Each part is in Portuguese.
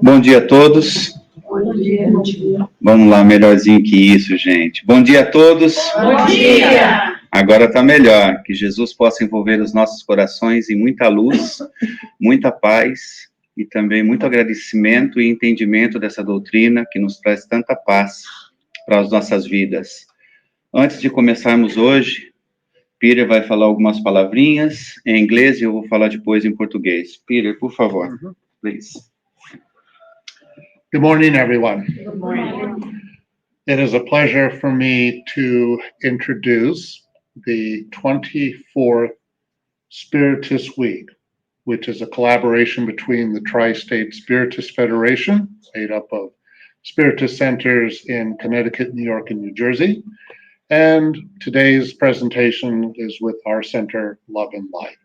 Bom dia a todos. Vamos lá, melhorzinho que isso, gente. Bom dia a todos. Bom dia! Agora está melhor. Que Jesus possa envolver os nossos corações em muita luz, muita paz e também muito agradecimento e entendimento dessa doutrina que nos traz tanta paz para as nossas vidas. Antes de começarmos hoje, Peter vai falar algumas palavrinhas em inglês e eu vou falar depois em português. Peter, por favor, please. Good morning, everyone. Good morning. It is a pleasure for me to introduce the 24th Spiritist Week, which is a collaboration between the Tri-State Spiritist Federation, made up of Spiritist centers in Connecticut, New York, and New Jersey. And today's presentation is with our center, Love and Light.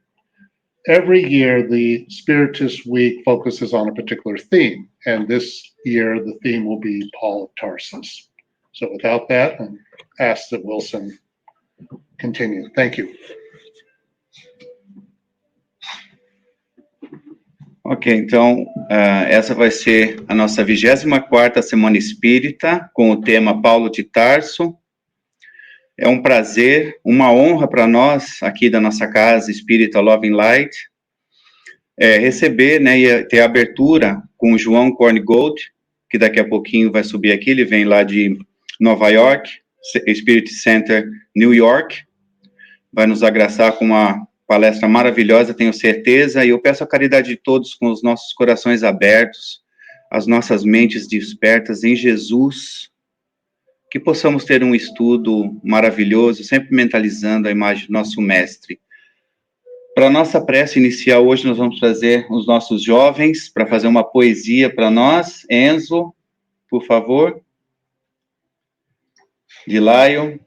Every year, the Spiritist Week focuses on a particular theme, and this year the theme will be Paul of Tarsus. So without that, I ask that Wilson continue. Thank you. Ok, então, essa vai ser a nossa 24ª Semana Espírita, com o tema Paulo de Tarso. É um prazer, uma honra para nós, aqui da nossa casa Espírita Love and Light, receber, né, e ter a abertura com o João Korngold, que daqui a pouquinho vai subir aqui, ele vem lá de Nova York, Spirit Center, New York, vai nos agraciar com uma palestra maravilhosa, tenho certeza, e eu peço a caridade de todos com os nossos corações abertos, as nossas mentes despertas em Jesus, que possamos ter um estudo maravilhoso, sempre mentalizando a imagem do nosso mestre. Para a nossa prece inicial hoje, nós vamos trazer os nossos jovens para fazer uma poesia para nós. Enzo, por favor. Dilaio.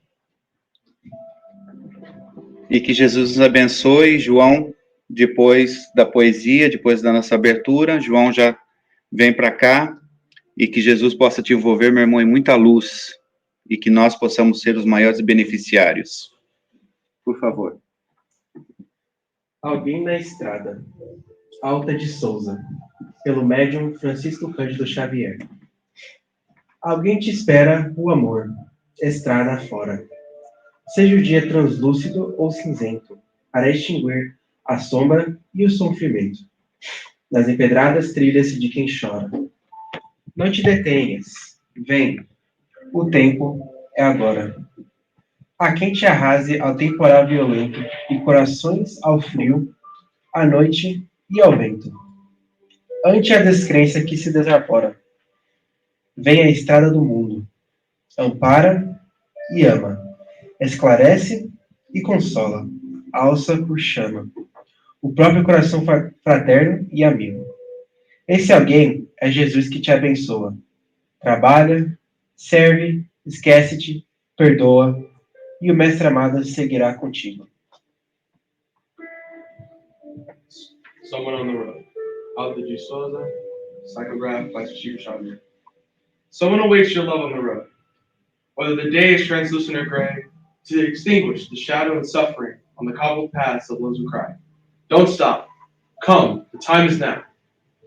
E que Jesus nos abençoe. João, depois da poesia, depois da nossa abertura, João já vem para cá. E que Jesus possa te envolver, meu irmão, em muita luz. E que nós possamos ser os maiores beneficiários. Por favor. Alguém na Estrada, Alta de Souza, pelo médium Francisco Cândido Xavier. Alguém te espera, o amor, estrada fora. Seja o dia translúcido ou cinzento, para extinguir a sombra e o sofrimento. Nas empedradas trilhas de quem chora. Não te detenhas, vem, o tempo é agora. A quem te arrase ao temporal violento, e corações ao frio, à noite e ao vento. Ante a descrença que se desarpora, vem a estrada do mundo, ampara e ama, esclarece e consola, alça por chama, o próprio coração fraterno e amigo. Esse alguém é Jesus que te abençoa, trabalha, serve, esquece-te, perdoa, e o mestre amado seguirá contigo. Someone on the Road, Alta de Souza, psychographed by Chico Xavier. Someone awaits your love on the road. Whether the day is translucent or gray, to extinguish the shadow and suffering on the cobbled paths of those who cry. Don't stop. Come, the time is now.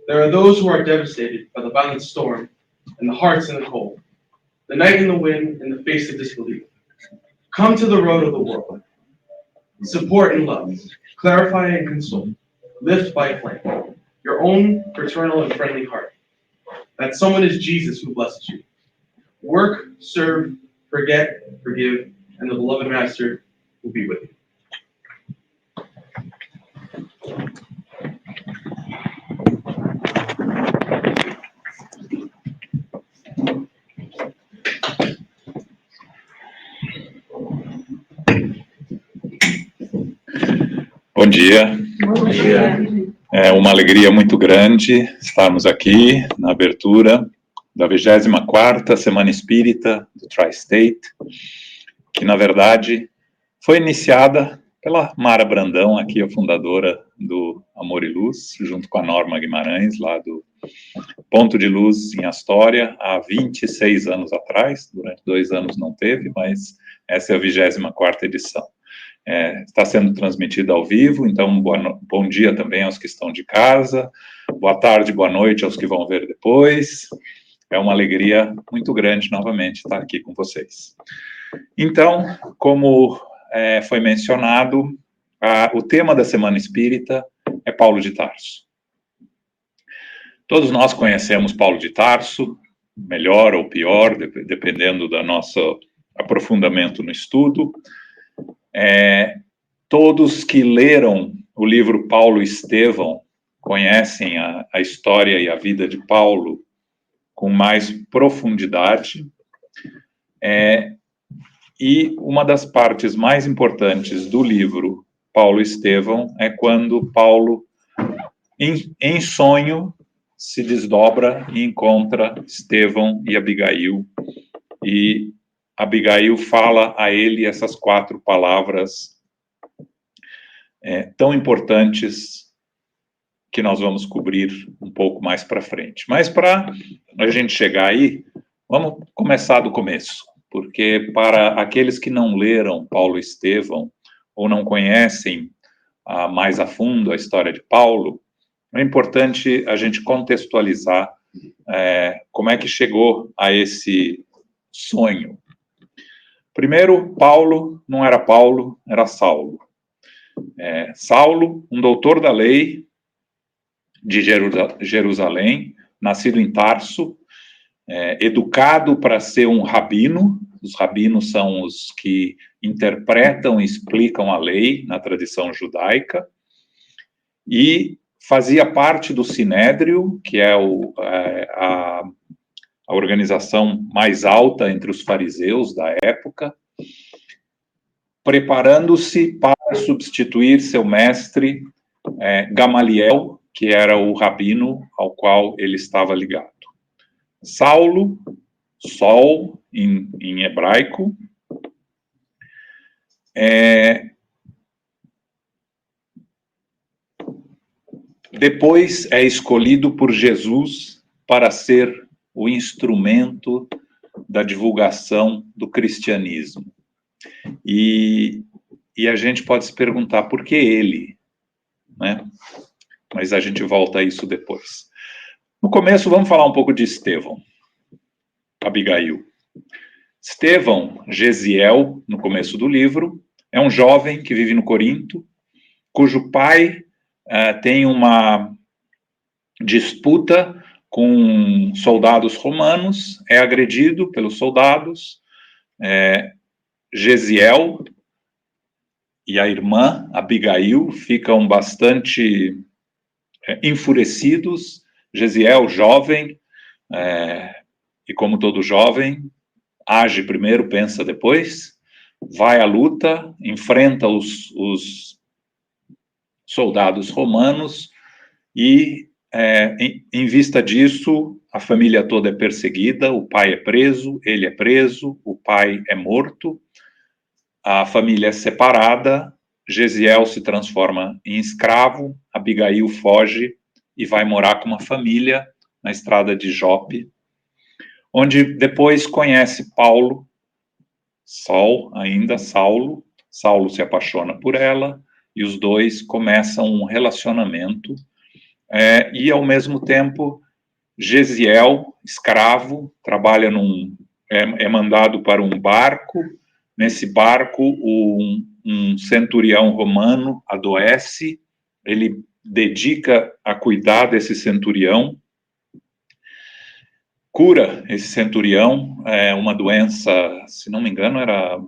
There are those who are devastated by the violent storm, and the hearts in the cold. The night and the wind in the face of disbelief. Come to the road of the world. Support and love. Clarify and console. Lift by flame. Your own fraternal and friendly heart. That someone is Jesus who blesses you. Work, serve, forget, forgive, and the beloved Master will be with you. Bom dia. Bom dia. É uma alegria muito grande estarmos aqui na abertura da 24ª Semana Espírita do Tri-State, que, na verdade, foi iniciada pela Mara Brandão, aqui a fundadora do Amor e Luz, junto com a Norma Guimarães, lá do Ponto de Luz em Astória, há 26 anos atrás. Durante 2 anos não teve, mas essa é a 24ª edição. Está sendo transmitida ao vivo, então bom dia também aos que estão de casa, boa tarde, boa noite aos que vão ver depois. É uma alegria muito grande novamente estar aqui com vocês. Então, como foi mencionado, o tema da Semana Espírita é Paulo de Tarso. Todos nós conhecemos Paulo de Tarso, melhor ou pior, dependendo do nosso aprofundamento no estudo. Todos que leram o livro Paulo e Estevão conhecem a história e a vida de Paulo com mais profundidade. E uma das partes mais importantes do livro Paulo e Estevão é quando Paulo, em sonho, se desdobra e encontra Estevão e Abigail, e Abigail fala a ele essas 4 palavras tão importantes que nós vamos cobrir um pouco mais para frente. Mas para a gente chegar aí, vamos começar do começo, porque para aqueles que não leram Paulo e Estevão, ou não conhecem mais a fundo a história de Paulo, é importante a gente contextualizar como é que chegou a esse sonho. Primeiro, Paulo não era Paulo, era Saulo. Saulo, um doutor da lei de Jerusalém, nascido em Tarso, educado para ser um rabino. Os rabinos são os que interpretam e explicam a lei na tradição judaica, e fazia parte do Sinédrio, que é a organização mais alta entre os fariseus da época, preparando-se para substituir seu mestre Gamaliel, que era o rabino ao qual ele estava ligado. Saulo, Sol em hebraico, depois é escolhido por Jesus para ser o instrumento da divulgação do cristianismo. E a gente pode se perguntar por que ele, né? Mas a gente volta a isso depois. No começo, vamos falar um pouco de Estevão, Abigail. Estevão, Gesiel, no começo do livro, é um jovem que vive no Corinto, cujo pai tem uma disputa com soldados romanos, é agredido pelos soldados. Gesiel e a irmã Abigail ficam bastante enfurecidos. Gesiel, jovem, e como todo jovem, age primeiro, pensa depois, vai à luta, enfrenta os soldados romanos e, em vista disso, a família toda é perseguida, o pai é preso, ele é preso, o pai é morto, a família é separada, Gesiel se transforma em escravo, Abigail foge e vai morar com uma família na estrada de Jope, onde depois conhece Paulo, Saulo se apaixona por ela, e os dois começam um relacionamento, e ao mesmo tempo, Gesiel, escravo, trabalha é mandado para um barco. Nesse barco, um centurião romano adoece, ele dedica a cuidar desse centurião, cura esse centurião, uma doença, se não me engano, era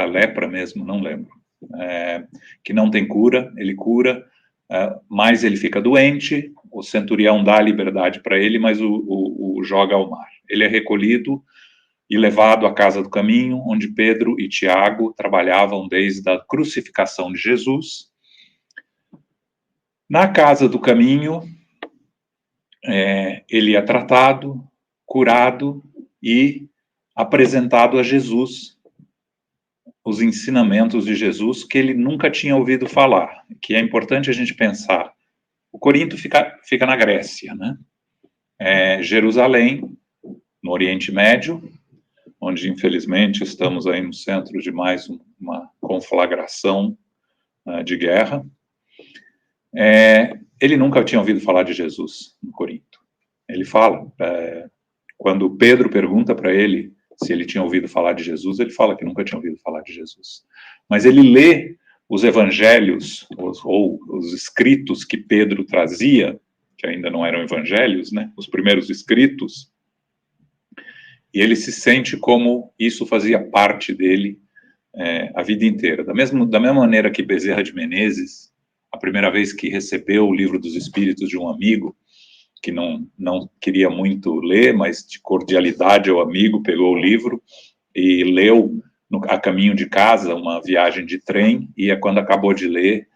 lepra mesmo, não lembro, que não tem cura, ele cura, mas ele fica doente, o centurião dá a liberdade para ele, mas o joga ao mar. Ele é recolhido e levado à casa do caminho, onde Pedro e Tiago trabalhavam desde a crucificação de Jesus. Na casa do caminho, ele é tratado, curado e apresentado a Jesus. os ensinamentos de Jesus que ele nunca tinha ouvido falar, que é importante a gente pensar. O Corinto fica na Grécia, né? Jerusalém, no Oriente Médio, onde infelizmente estamos aí no centro de mais uma conflagração de guerra. Ele nunca tinha ouvido falar de Jesus no Corinto. Ele fala, quando Pedro pergunta para ele se ele tinha ouvido falar de Jesus, ele fala que nunca tinha ouvido falar de Jesus. Mas ele lê os evangelhos, ou os escritos que Pedro trazia, que ainda não eram evangelhos, né? Os primeiros escritos, e ele se sente como isso fazia parte dele a vida inteira. Da mesma maneira que Bezerra de Menezes, a primeira vez que recebeu o livro dos Espíritos de um amigo, que não queria muito ler, mas de cordialidade ao amigo, pegou o livro e leu a caminho de casa, uma viagem de trem, e quando acabou de ler,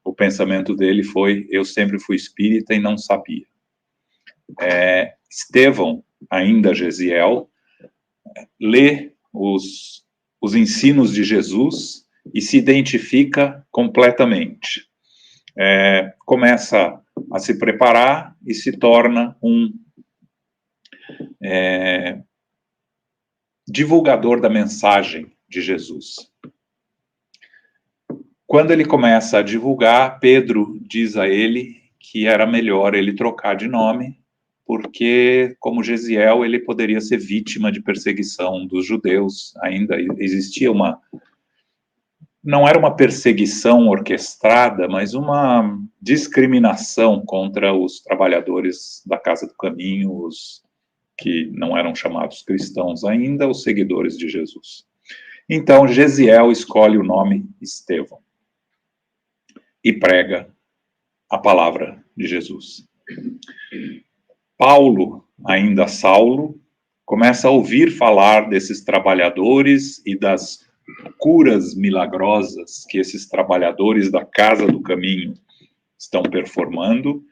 o pensamento dele foi: eu sempre fui espírita e não sabia. Estevão, ainda Gesiel, lê os ensinos de Jesus e se identifica completamente. Começa a se preparar e se torna um divulgador da mensagem de Jesus. Quando ele começa a divulgar, Pedro diz a ele que era melhor ele trocar de nome, porque, como Gesiel, ele poderia ser vítima de perseguição dos judeus. Ainda existia não era uma perseguição orquestrada, mas uma discriminação contra os trabalhadores da Casa do Caminho, os que não eram chamados cristãos ainda, os seguidores de Jesus. Então, Gesiel escolhe o nome Estevão e prega a palavra de Jesus. Paulo, ainda Saulo, começa a ouvir falar desses trabalhadores e das curas milagrosas que esses trabalhadores da Casa do Caminho estão performando,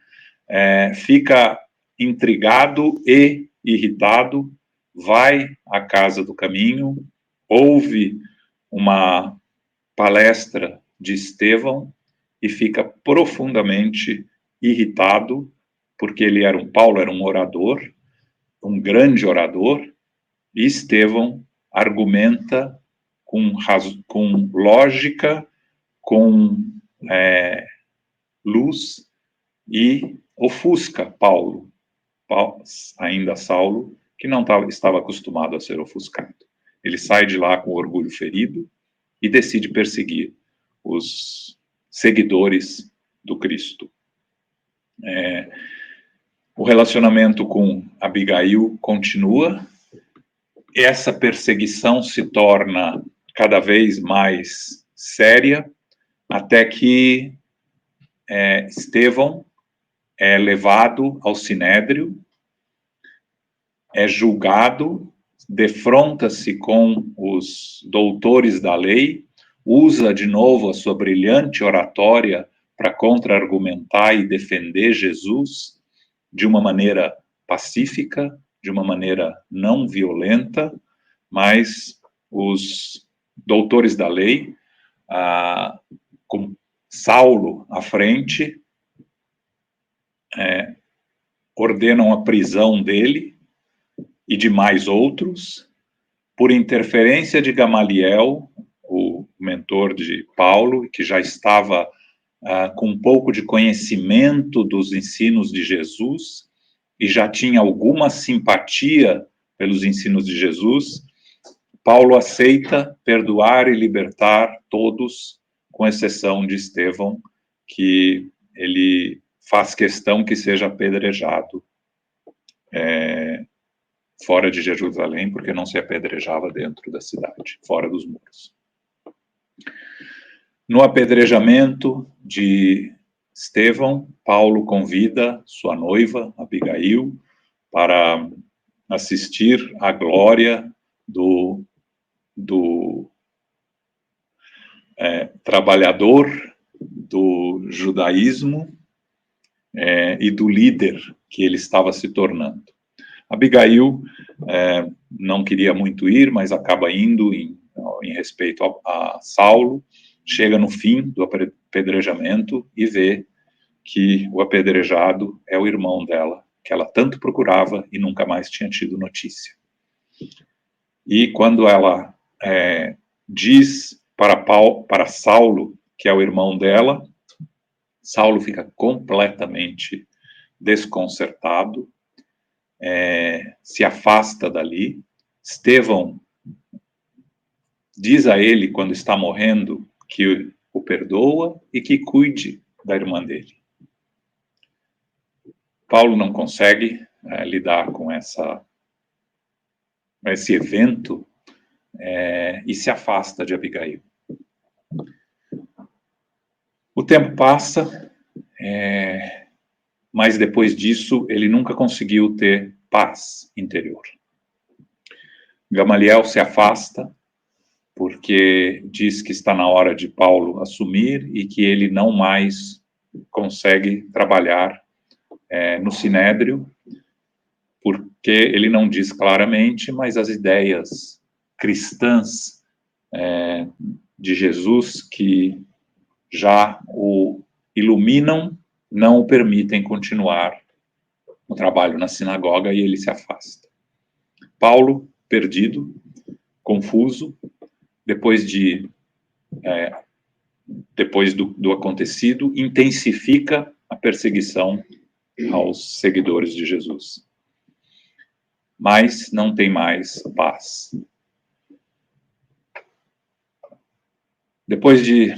fica intrigado e irritado, vai à Casa do Caminho, ouve uma palestra de Estevão e fica profundamente irritado, porque Paulo era um orador, um grande orador, e Estevão argumenta com lógica, com luz, e ofusca Paulo, ainda Saulo, que não estava acostumado a ser ofuscado. Ele sai de lá com orgulho ferido e decide perseguir os seguidores do Cristo. O relacionamento com Abigail continua. Essa perseguição se torna cada vez mais séria, até que Estevão é levado ao Sinédrio, é julgado, defronta-se com os doutores da lei, usa de novo a sua brilhante oratória para contra-argumentar e defender Jesus de uma maneira pacífica, de uma maneira não violenta, mas os doutores da lei, com Saulo à frente, ordenam a prisão dele e de mais outros, por interferência de Gamaliel, o mentor de Paulo, que já estava com um pouco de conhecimento dos ensinos de Jesus e já tinha alguma simpatia pelos ensinos de Jesus. Paulo aceita perdoar e libertar todos, com exceção de Estevão, que ele faz questão que seja apedrejado fora de Jerusalém, porque não se apedrejava dentro da cidade, fora dos muros. No apedrejamento de Estevão, Paulo convida sua noiva, Abigail, para assistir à glória do trabalhador do judaísmo e do líder que ele estava se tornando. Abigail não queria muito ir, mas acaba indo em em respeito a Saulo, chega no fim do apedrejamento e vê que o apedrejado é o irmão dela, que ela tanto procurava e nunca mais tinha tido notícia. E quando ela diz para Saulo que é o irmão dela, Saulo fica completamente desconcertado, se afasta dali. Estevão diz a ele, quando está morrendo, que o perdoa e que cuide da irmã dele. Paulo não consegue lidar com esse evento e se afasta de Abigail. O tempo passa, mas depois disso ele nunca conseguiu ter paz interior. Gamaliel se afasta porque diz que está na hora de Paulo assumir e que ele não mais consegue trabalhar no Sinédrio, porque ele não diz claramente, mas as ideias cristãs de Jesus que já o iluminam, não o permitem continuar o trabalho na sinagoga e ele se afasta. Paulo, perdido, confuso, depois do acontecido, intensifica a perseguição aos seguidores de Jesus. Mas não tem mais paz. Depois de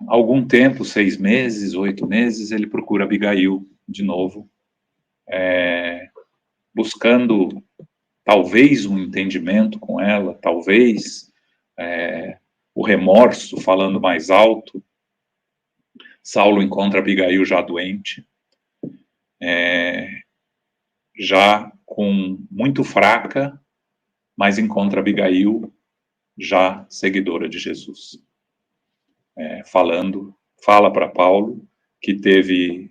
algum tempo, 6 meses, 8 meses, ele procura Abigail de novo, buscando talvez um entendimento com ela, talvez o remorso falando mais alto. Saulo encontra Abigail já doente, já muito fraca, mas encontra Abigail já seguidora de Jesus. Fala para Paulo que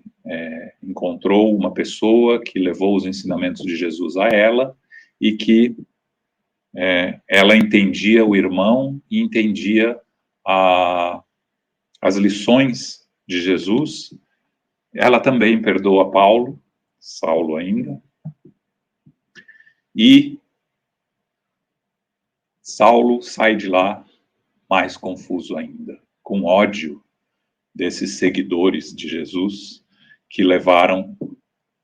encontrou uma pessoa que levou os ensinamentos de Jesus a ela e que ela entendia o irmão e entendia as lições de Jesus. Ela também perdoa Saulo ainda, e Saulo sai de lá mais confuso ainda, com ódio desses seguidores de Jesus que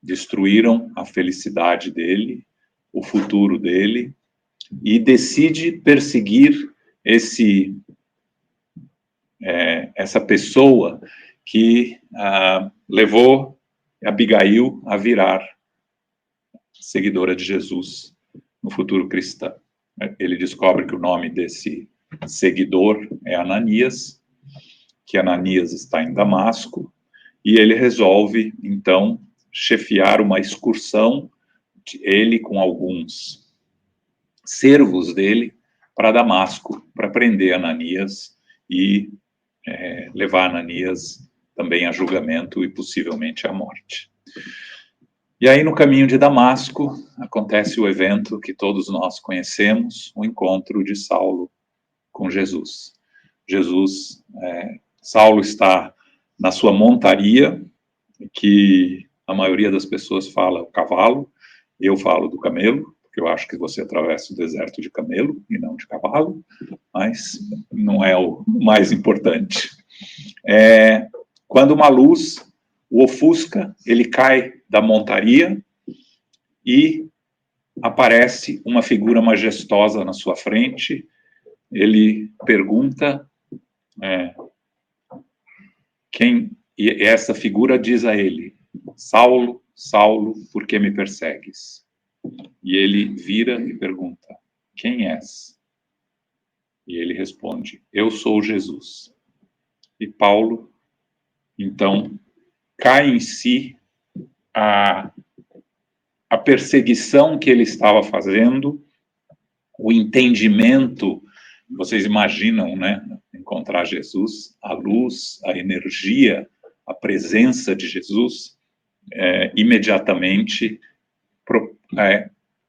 destruíram a felicidade dele, o futuro dele, e decide perseguir essa pessoa que levou Abigail a virar seguidora de Jesus no futuro cristão. Ele descobre que o nome desse seguidor é Ananias, que Ananias está em Damasco, e ele resolve, então, chefiar uma excursão, ele com alguns servos dele, para Damasco, para prender Ananias e levar Ananias também a julgamento e possivelmente à morte. E aí, no caminho de Damasco, acontece o evento que todos nós conhecemos, o encontro de Saulo com Jesus. Saulo está na sua montaria, que a maioria das pessoas fala o cavalo, eu falo do camelo, porque eu acho que você atravessa o deserto de camelo e não de cavalo, mas não é o mais importante. Quando uma luz o ofusca, ele cai da montaria e aparece uma figura majestosa na sua frente. Ele pergunta e essa figura diz a ele: Saulo, Saulo, por que me persegues? E ele vira e pergunta: quem és? E ele responde: eu sou Jesus. E Paulo, então, cai em si a perseguição que ele estava fazendo, o entendimento. Vocês imaginam, né? Encontrar Jesus, a luz, a energia, a presença de Jesus, imediatamente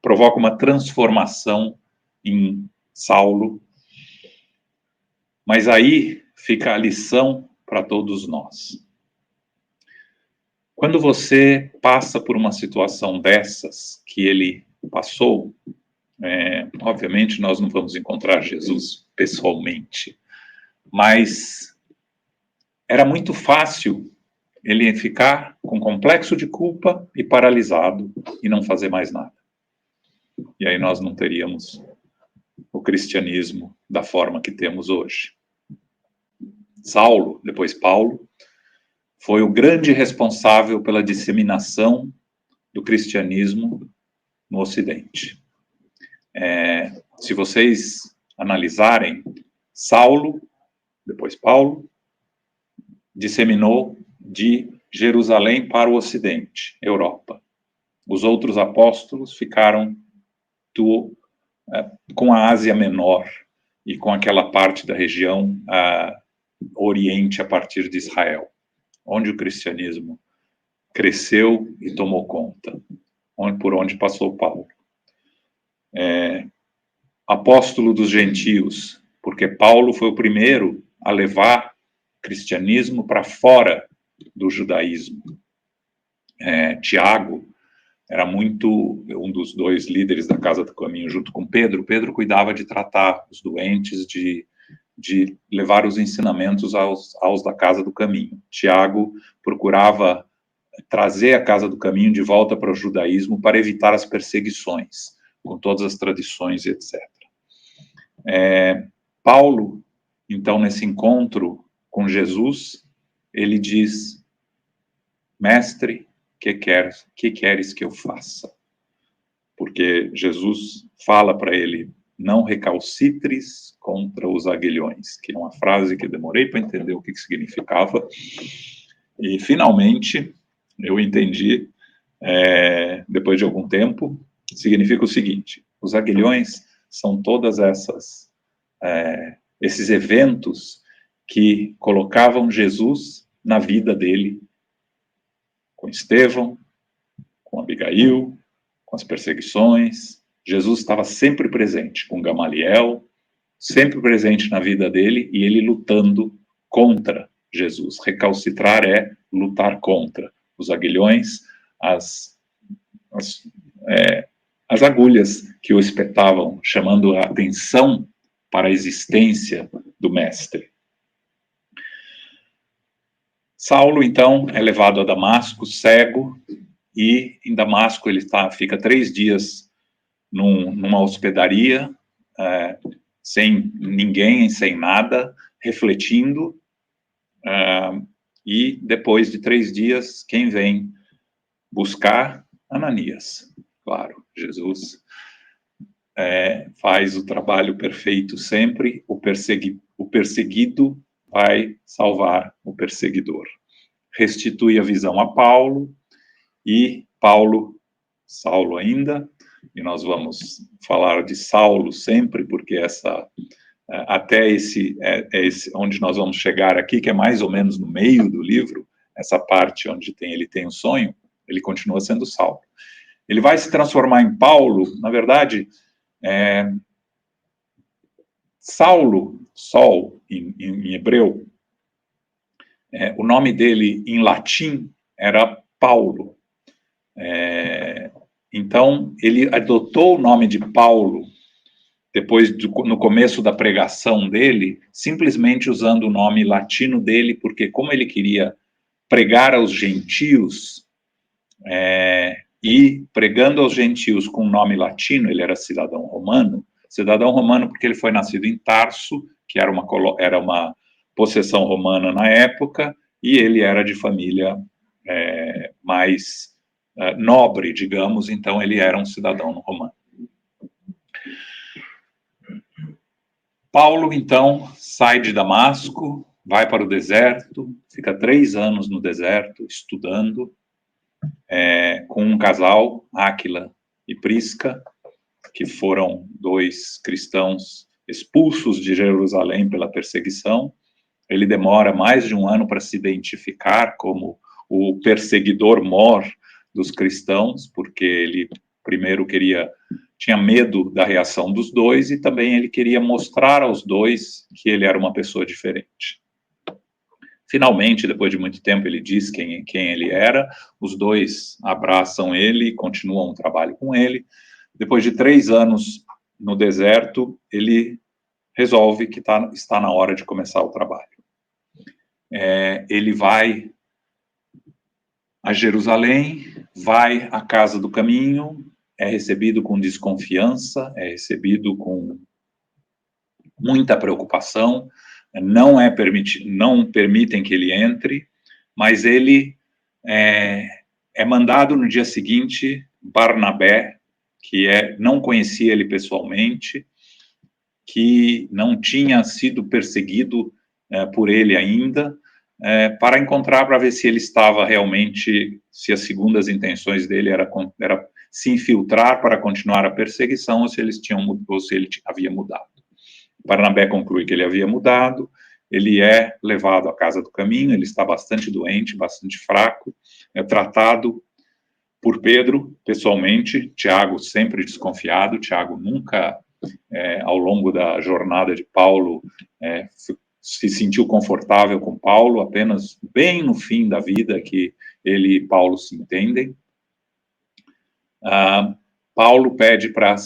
provoca uma transformação em Saulo, Mas aí fica a lição para todos nós. Quando você passa por uma situação dessas que ele passou, obviamente nós não vamos encontrar Jesus pessoalmente, mas era muito fácil ele ficar com complexo de culpa e paralisado e não fazer mais nada. E aí nós não teríamos o cristianismo da forma que temos hoje. Saulo, depois Paulo, foi o grande responsável pela disseminação do cristianismo no Ocidente. Se vocês analisarem, Saulo, depois Paulo, disseminou de Jerusalém para o Ocidente, Europa. Os outros apóstolos ficaram com a Ásia Menor e com aquela parte da região Oriente a partir de Israel, onde o cristianismo cresceu e tomou conta, por onde passou Paulo. Apóstolo dos gentios, porque Paulo foi o primeiro a levar cristianismo para fora do judaísmo. Tiago era muito um dos dois líderes da Casa do Caminho, junto com Pedro. Pedro cuidava de tratar os doentes, de levar os ensinamentos aos da Casa do Caminho. Tiago procurava trazer a Casa do Caminho de volta para o judaísmo para evitar as perseguições, com todas as tradições, etc. Paulo, então, nesse encontro com Jesus, ele diz: Mestre, que queres que eu faça? Porque Jesus fala para ele: não recalcitres contra os aguilhões, que é uma frase que eu demorei para entender o que significava, e finalmente eu entendi, depois de algum tempo. Significa o seguinte: os aguilhões são todas esses eventos que colocavam Jesus na vida dele, com Estevão, com Abigail, com as perseguições. Jesus estava sempre presente, com Gamaliel, sempre presente na vida dele, e ele lutando contra Jesus. Recalcitrar é lutar contra os aguilhões, as agulhas que o espetavam, chamando a atenção para a existência do mestre. Saulo, então, é levado a Damasco, cego, e em Damasco ele fica 3 dias numa hospedaria, sem ninguém, sem nada, refletindo, e depois de 3 dias, quem vem buscar? Ananias. Claro, Jesus faz o trabalho perfeito sempre. O perseguido vai salvar o perseguidor. Restitui a visão a Paulo, e Saulo ainda, e nós vamos falar de Saulo sempre, porque até esse onde nós vamos chegar aqui, que é mais ou menos no meio do livro, essa parte onde ele tem o sonho, ele continua sendo Saulo. Ele vai se transformar em Paulo, na verdade, Saulo, Sol, em hebreu, o nome dele em latim era Paulo. Então, ele adotou o nome de Paulo, depois, no começo da pregação dele, simplesmente usando o nome latino dele, porque como ele queria pregar aos gentios, e pregando aos gentios com nome latino, ele era cidadão romano porque ele foi nascido em Tarso, que era uma possessão romana na época, e ele era de família mais nobre, digamos, então ele era um cidadão romano. Paulo, então, sai de Damasco, vai para o deserto, fica 3 anos no deserto, estudando, com um casal, Áquila e Prisca, que foram 2 cristãos expulsos de Jerusalém pela perseguição. Ele demora mais de 1 ano para se identificar como o perseguidor mor dos cristãos, porque ele primeiro queria tinha medo da reação dos dois e também ele queria mostrar aos dois que ele era uma pessoa diferente. Finalmente, depois de muito tempo, ele diz quem ele era, os dois abraçam ele, continuam o trabalho com ele. Depois de 3 anos no deserto, ele resolve que está na hora de começar o trabalho. Ele vai a Jerusalém, vai à Casa do Caminho, é recebido com desconfiança, é recebido com muita preocupação, não permitem que ele entre, mas ele é mandado no dia seguinte. Barnabé, que não conhecia ele pessoalmente, que não tinha sido perseguido por ele ainda, para encontrar, para ver se ele estava realmente, se as segundas intenções dele era se infiltrar para continuar a perseguição, ou se ele havia mudado. Barnabé conclui que ele havia mudado, ele é levado à Casa do Caminho, ele está bastante doente, bastante fraco, é tratado por Pedro, pessoalmente. Tiago sempre desconfiado, Tiago nunca, ao longo da jornada de Paulo, se sentiu confortável com Paulo, apenas bem no fim da vida que ele e Paulo se entendem. Paulo pede para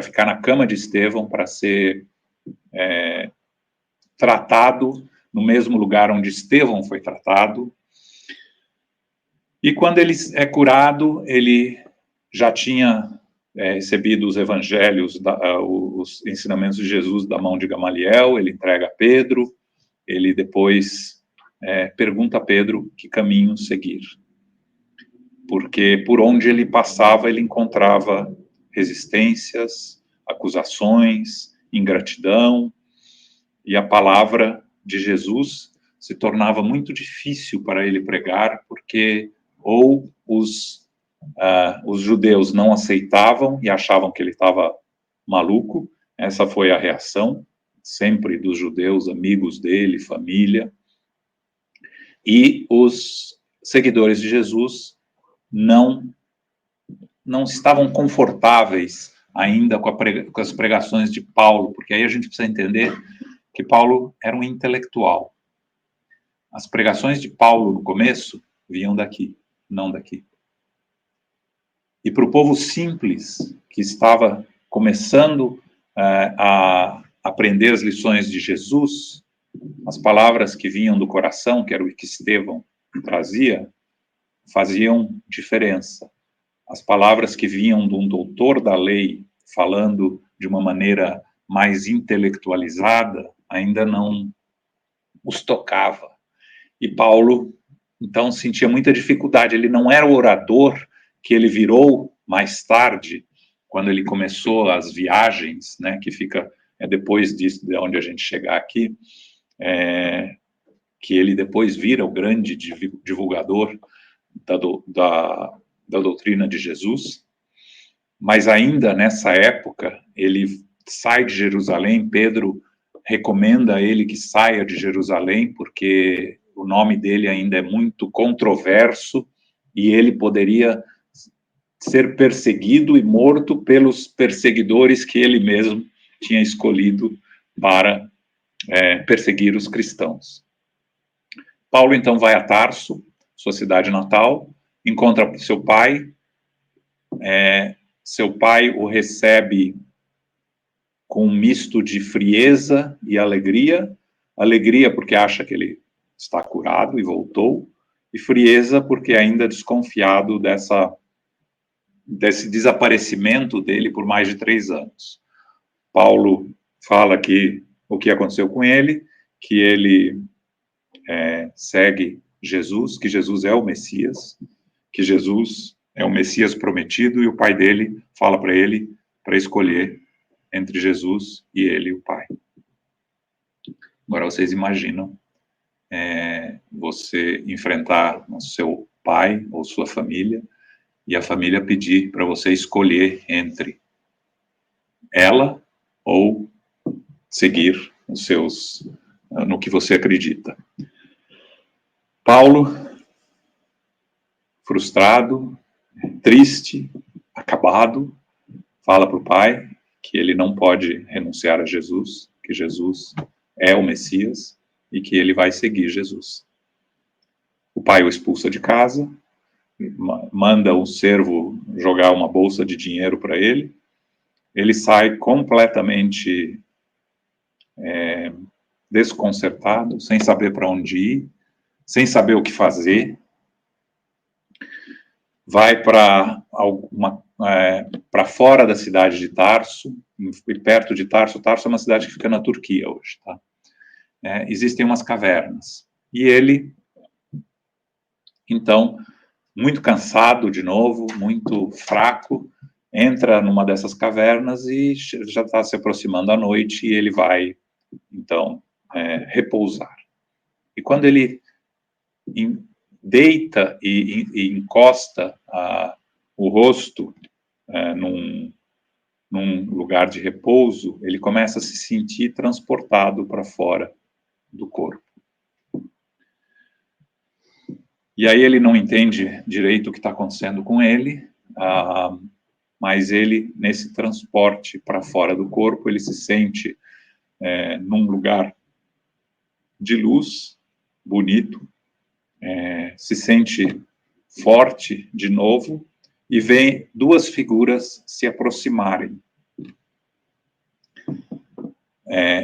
ficar na cama de Estevão, para ser tratado no mesmo lugar onde Estevão foi tratado. E quando ele é curado, ele já tinha recebido os evangelhos, os ensinamentos de Jesus da mão de Gamaliel, ele entrega a Pedro, ele depois pergunta a Pedro que caminho seguir. Porque por onde ele passava, ele encontrava resistências, acusações, ingratidão, e a palavra de Jesus se tornava muito difícil para ele pregar, porque ou os judeus não aceitavam e achavam que ele estava maluco. Essa foi a reação sempre dos judeus, amigos dele, família, e os seguidores de Jesus não estavam confortáveis ainda com as pregações de Paulo, porque aí a gente precisa entender que Paulo era um intelectual. As pregações de Paulo no começo vinham daqui, não daqui. E para o povo simples, que estava começando a aprender as lições de Jesus, as palavras que vinham do coração, que era o que Estevão trazia, faziam diferença. As palavras que vinham de um doutor da lei, falando de uma maneira mais intelectualizada, ainda não os tocava. E Paulo, então, sentia muita dificuldade. Ele não era o orador que ele virou mais tarde, quando ele começou as viagens, né, que fica depois disso, de onde a gente chegar aqui, que ele depois vira o grande divulgador da doutrina de Jesus. Mas ainda nessa época, ele sai de Jerusalém. Pedro recomenda a ele que saia de Jerusalém, porque o nome dele ainda é muito controverso e ele poderia ser perseguido e morto pelos perseguidores que ele mesmo tinha escolhido para perseguir os cristãos. Paulo então vai a Tarso, sua cidade natal, encontra seu pai. Seu pai o recebe com um misto de frieza e alegria. Alegria porque acha que ele está curado e voltou, e frieza porque ainda desconfiado desse desaparecimento dele por mais de 3 anos. Paulo fala que o que aconteceu com ele, que ele segue Jesus, que Jesus é o Messias, que Jesus é o Messias prometido, e o pai dele fala para ele para escolher entre Jesus e ele, o pai. Agora vocês imaginam você enfrentar o seu pai ou sua família, e a família pedir para você escolher entre ela ou seguir no que você acredita. Paulo, frustrado, triste, acabado, fala para o pai que ele não pode renunciar a Jesus, que Jesus é o Messias e que ele vai seguir Jesus. O pai o expulsa de casa, manda um servo jogar uma bolsa de dinheiro para ele. Ele sai completamente desconcertado, sem saber para onde ir, sem saber o que fazer. Vai para fora da cidade de Tarso, perto de Tarso. Tarso é uma cidade que fica na Turquia hoje, tá? Existem umas cavernas. E ele, então, muito cansado de novo, muito fraco, entra numa dessas cavernas e já está se aproximando a noite e ele vai, então, repousar. E quando ele deita e encosta o rosto num lugar de repouso, ele começa a se sentir transportado para fora do corpo. E aí ele não entende direito o que está acontecendo com ele, mas ele, nesse transporte para fora do corpo, ele se sente num lugar de luz, bonito, se sente forte de novo e vê duas figuras se aproximarem.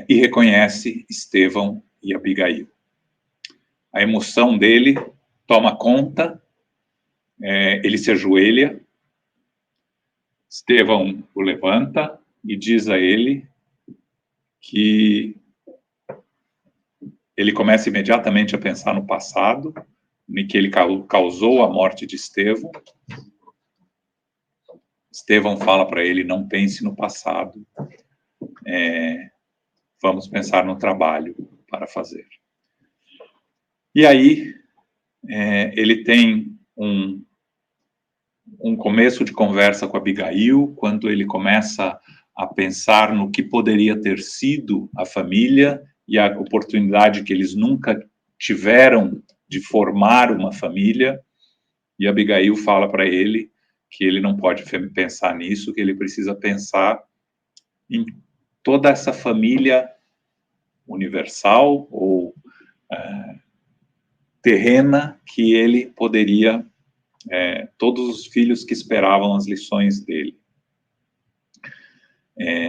E reconhece Estevão e Abigail. A emoção dele toma conta, ele se ajoelha, Estevão o levanta e diz a ele que ele começa imediatamente a pensar no passado, em que ele causou a morte de Estevão. Estevão fala para ele, não pense no passado, vamos pensar no trabalho para fazer. E aí, ele tem um começo de conversa com Abigail, quando ele começa a pensar no que poderia ter sido a família e a oportunidade que eles nunca tiveram de formar uma família, e Abigail fala para ele que ele não pode pensar nisso, que ele precisa pensar em toda essa família universal ou terrena que ele poderia, todos os filhos que esperavam as lições dele.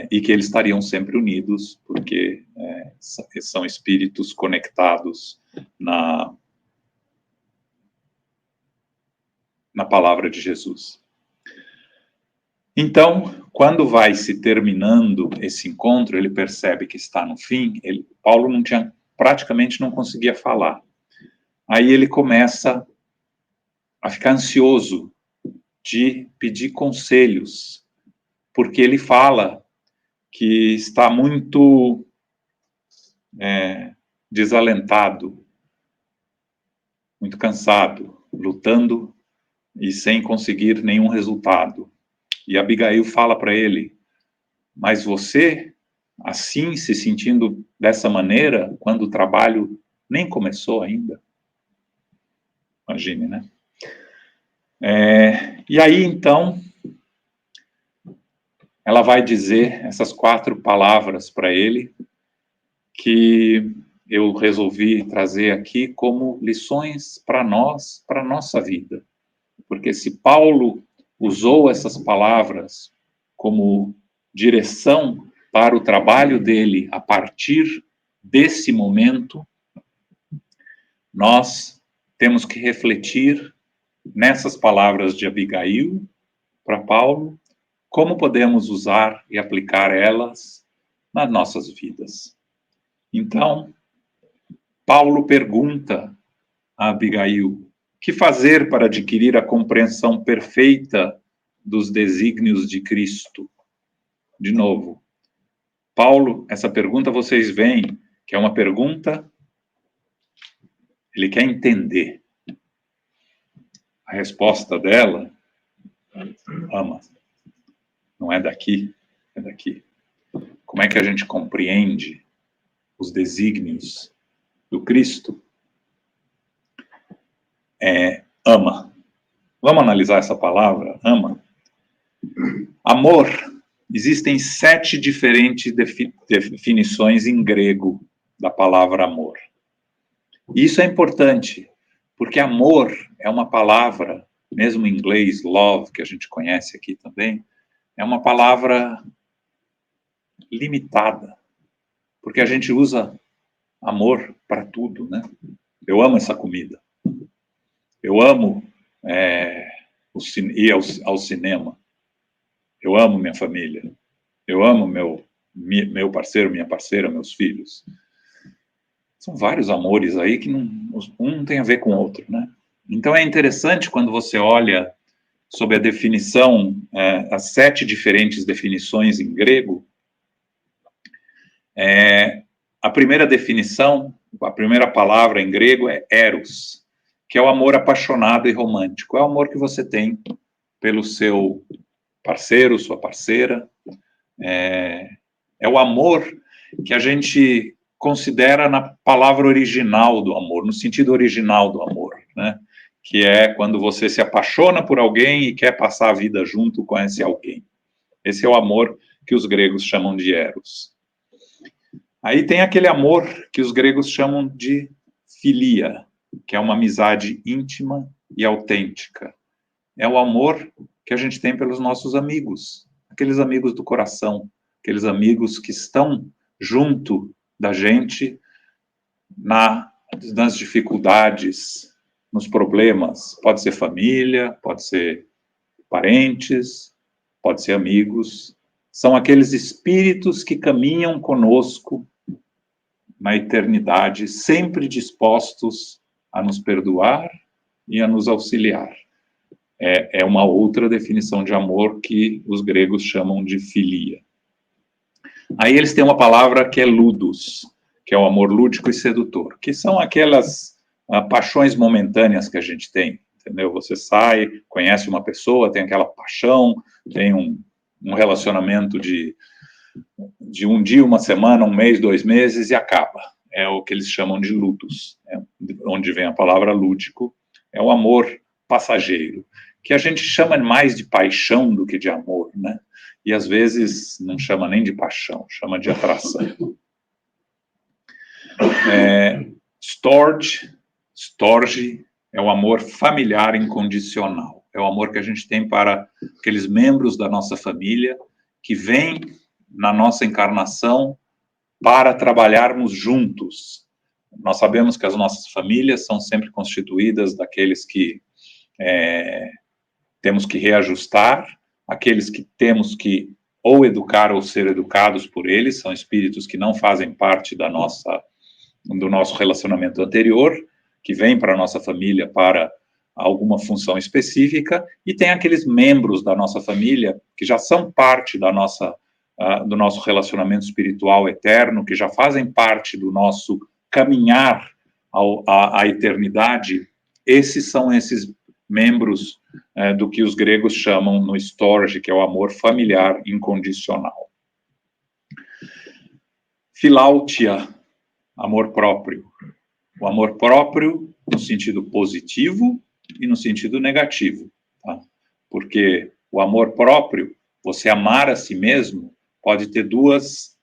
E que eles estariam sempre unidos, porque são espíritos conectados na palavra de Jesus. Então, quando vai se terminando esse encontro, ele percebe que está no fim, Paulo praticamente não conseguia falar. Aí ele começa a ficar ansioso de pedir conselhos, porque ele fala que está muito desalentado, muito cansado, lutando e sem conseguir nenhum resultado. E Abigail fala para ele, mas você, assim, se sentindo dessa maneira, quando o trabalho nem começou ainda? Imagine, né? E aí, então, ela vai dizer essas 4 palavras para ele, que eu resolvi trazer aqui como lições para nós, para a nossa vida. Porque se Paulo usou essas palavras como direção para o trabalho dele a partir desse momento, nós temos que refletir nessas palavras de Abigail para Paulo, como podemos usar e aplicar elas nas nossas vidas. Então, Paulo pergunta a Abigail, o que fazer para adquirir a compreensão perfeita dos desígnios de Cristo? De novo, Paulo, essa pergunta vocês veem que é uma pergunta, ele quer entender. A resposta dela, ama. Não é daqui, é daqui. Como é que a gente compreende os desígnios do Cristo? Ama. Vamos analisar essa palavra, ama. Amor existem 7 diferentes definições em grego da palavra amor. E isso é importante, porque amor é uma palavra, mesmo em inglês, love, que a gente conhece aqui também, é uma palavra limitada, porque a gente usa amor para tudo, né? Eu amo essa comida. Eu amo ir ao cinema. Eu amo minha família. Eu amo meu parceiro, minha parceira, meus filhos. São vários amores aí que um não tem a ver com o outro, né? Então é interessante quando você olha sobre a definição, as 7 diferentes definições em grego, a primeira definição, a primeira palavra em grego é eros, que é o amor apaixonado e romântico. É o amor que você tem pelo seu parceiro, sua parceira. É o amor que a gente considera na palavra original do amor, no sentido original do amor, né? Que é quando você se apaixona por alguém e quer passar a vida junto com esse alguém. Esse é o amor que os gregos chamam de eros. Aí tem aquele amor que os gregos chamam de filia, que é uma amizade íntima e autêntica. É o amor que a gente tem pelos nossos amigos, aqueles amigos do coração, aqueles amigos que estão junto da gente nas dificuldades, nos problemas. Pode ser família, pode ser parentes, pode ser amigos. São aqueles espíritos que caminham conosco na eternidade, sempre dispostos a nos perdoar e a nos auxiliar. É uma outra definição de amor que os gregos chamam de filia. Aí eles têm uma palavra que é ludus, que é o amor lúdico e sedutor, que são aquelas paixões momentâneas que a gente tem, entendeu? Você sai, conhece uma pessoa, tem aquela paixão, tem um relacionamento de um dia, uma semana, um mês, 2 meses e acaba. É o que eles chamam de ludus, onde vem a palavra lúdico, é o amor passageiro, que a gente chama mais de paixão do que de amor, né? E às vezes não chama nem de paixão, chama de atração. Storge é o amor familiar incondicional. É o amor que a gente tem para aqueles membros da nossa família que vêm na nossa encarnação para trabalharmos juntos. Nós sabemos que as nossas famílias são sempre constituídas daqueles que temos que reajustar, aqueles que temos que ou educar ou ser educados por eles, são espíritos que não fazem parte do nosso relacionamento anterior, que vêm para a nossa família para alguma função específica, e tem aqueles membros da nossa família que já são parte do nosso relacionamento espiritual eterno, que já fazem parte do nosso caminhar à eternidade. Esses são esses membros do que os gregos chamam no storge, que é o amor familiar incondicional. Philautia, amor próprio. O amor próprio no sentido positivo e no sentido negativo, tá? Porque o amor próprio, você amar a si mesmo, pode ter 2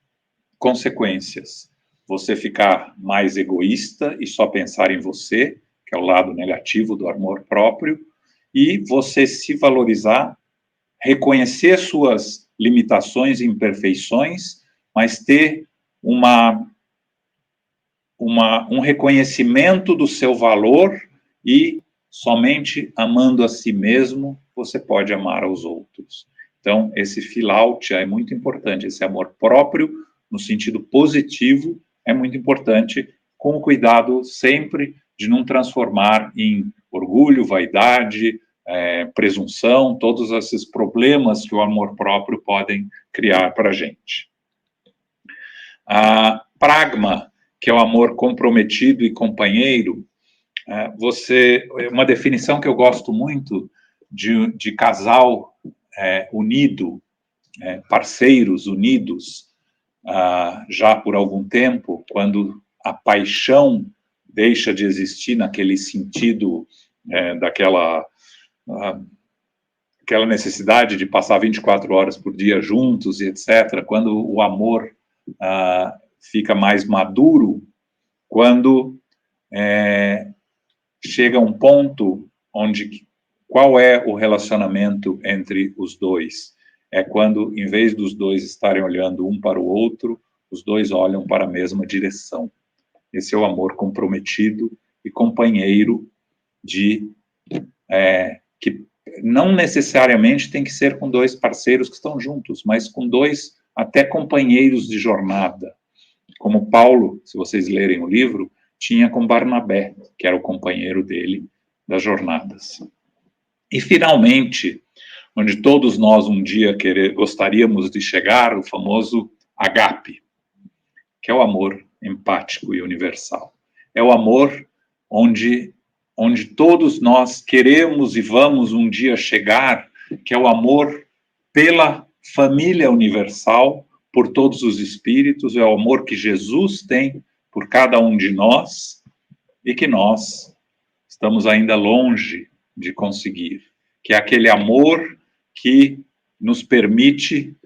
consequências. Você ficar mais egoísta e só pensar em você, que é o lado negativo do amor próprio, e você se valorizar, reconhecer suas limitações e imperfeições, mas ter um reconhecimento do seu valor, e somente amando a si mesmo você pode amar aos outros. Então, esse philautia é muito importante, esse amor próprio, no sentido positivo, é muito importante, com o cuidado sempre de não transformar em orgulho, vaidade, presunção, todos esses problemas que o amor próprio podem criar para a gente. Pragma, que é o amor comprometido e companheiro, uma definição que eu gosto muito de casal unido, parceiros unidos, já por algum tempo, quando a paixão deixa de existir naquele sentido daquela aquela necessidade de passar 24 horas por dia juntos e etc., quando o amor fica mais maduro, quando chega um ponto onde qual é o relacionamento entre os dois? É quando, em vez dos dois estarem olhando um para o outro, os dois olham para a mesma direção. Esse é o amor comprometido e companheiro que não necessariamente tem que ser com dois parceiros que estão juntos, mas com dois até companheiros de jornada. Como Paulo, se vocês lerem o livro, tinha com Barnabé, que era o companheiro dele das jornadas. E, finalmente, onde todos nós um dia gostaríamos de chegar, o famoso agape, que é o amor empático e universal. É o amor onde todos nós queremos e vamos um dia chegar, que é o amor pela família universal, por todos os espíritos, é o amor que Jesus tem por cada um de nós e que nós estamos ainda longe de conseguir, que é aquele amor que nos permite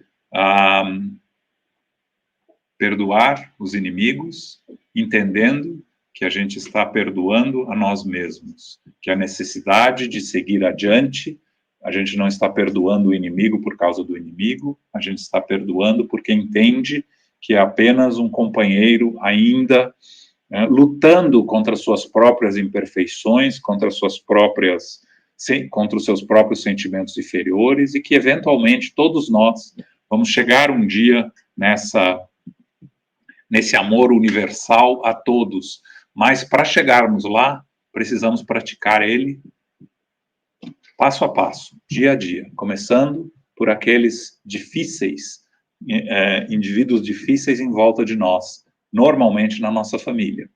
perdoar os inimigos, entendendo que a gente está perdoando a nós mesmos, que a necessidade de seguir adiante, a gente não está perdoando o inimigo por causa do inimigo, a gente está perdoando porque entende que é apenas um companheiro ainda lutando contra suas próprias imperfeições, contra os seus próprios sentimentos inferiores, e que eventualmente todos nós vamos chegar um dia nesse amor universal a todos, mas para chegarmos lá, precisamos praticar ele passo a passo, dia a dia, começando por aqueles difíceis, indivíduos difíceis em volta de nós, normalmente na nossa família.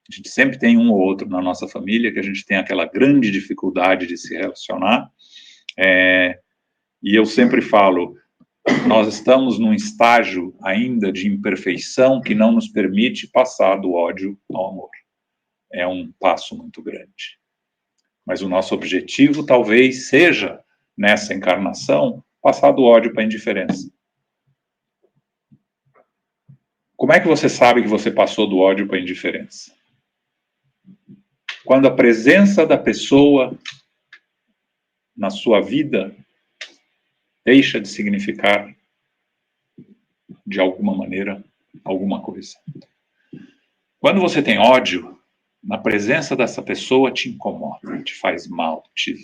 A gente sempre tem um ou outro na nossa família que a gente tem aquela grande dificuldade de se relacionar, e eu sempre falo, nós estamos num estágio ainda de imperfeição que não nos permite passar do ódio ao amor. É um passo muito grande. Mas o nosso objetivo talvez seja, nessa encarnação, passar do ódio para a indiferença. Como é que você sabe que você passou do ódio para a indiferença? Quando a presença da pessoa na sua vida deixa de significar, de alguma maneira, alguma coisa. Quando você tem ódio, na presença dessa pessoa te incomoda, te faz mal, te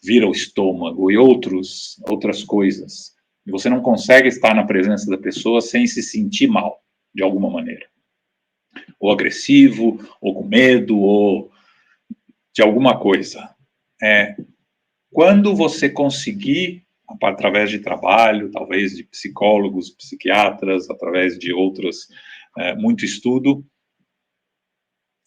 vira o estômago e outras coisas. E você não consegue estar na presença da pessoa sem se sentir mal, de alguma maneira. Ou agressivo, ou com medo, ou de alguma coisa. Quando você conseguir, através de trabalho, talvez de psicólogos, psiquiatras, através de outros, muito estudo,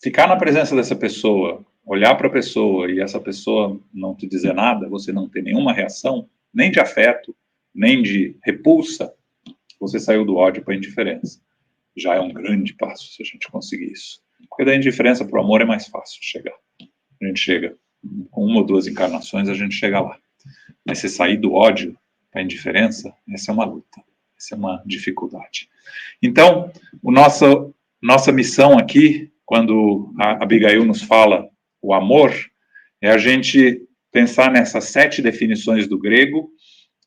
ficar na presença dessa pessoa, olhar para a pessoa e essa pessoa não te dizer nada, você não ter nenhuma reação, nem de afeto, nem de repulsa, você saiu do ódio para a indiferença. Já é um grande passo se a gente conseguir isso. Porque da indiferença para o amor é mais fácil chegar. A gente chega, com uma ou duas encarnações, a gente chega lá. Mas se sair do ódio para a indiferença, essa é uma luta, essa é uma dificuldade. Então, nossa missão aqui, quando a Abigail nos fala o amor, é a gente pensar nessas 7 definições do grego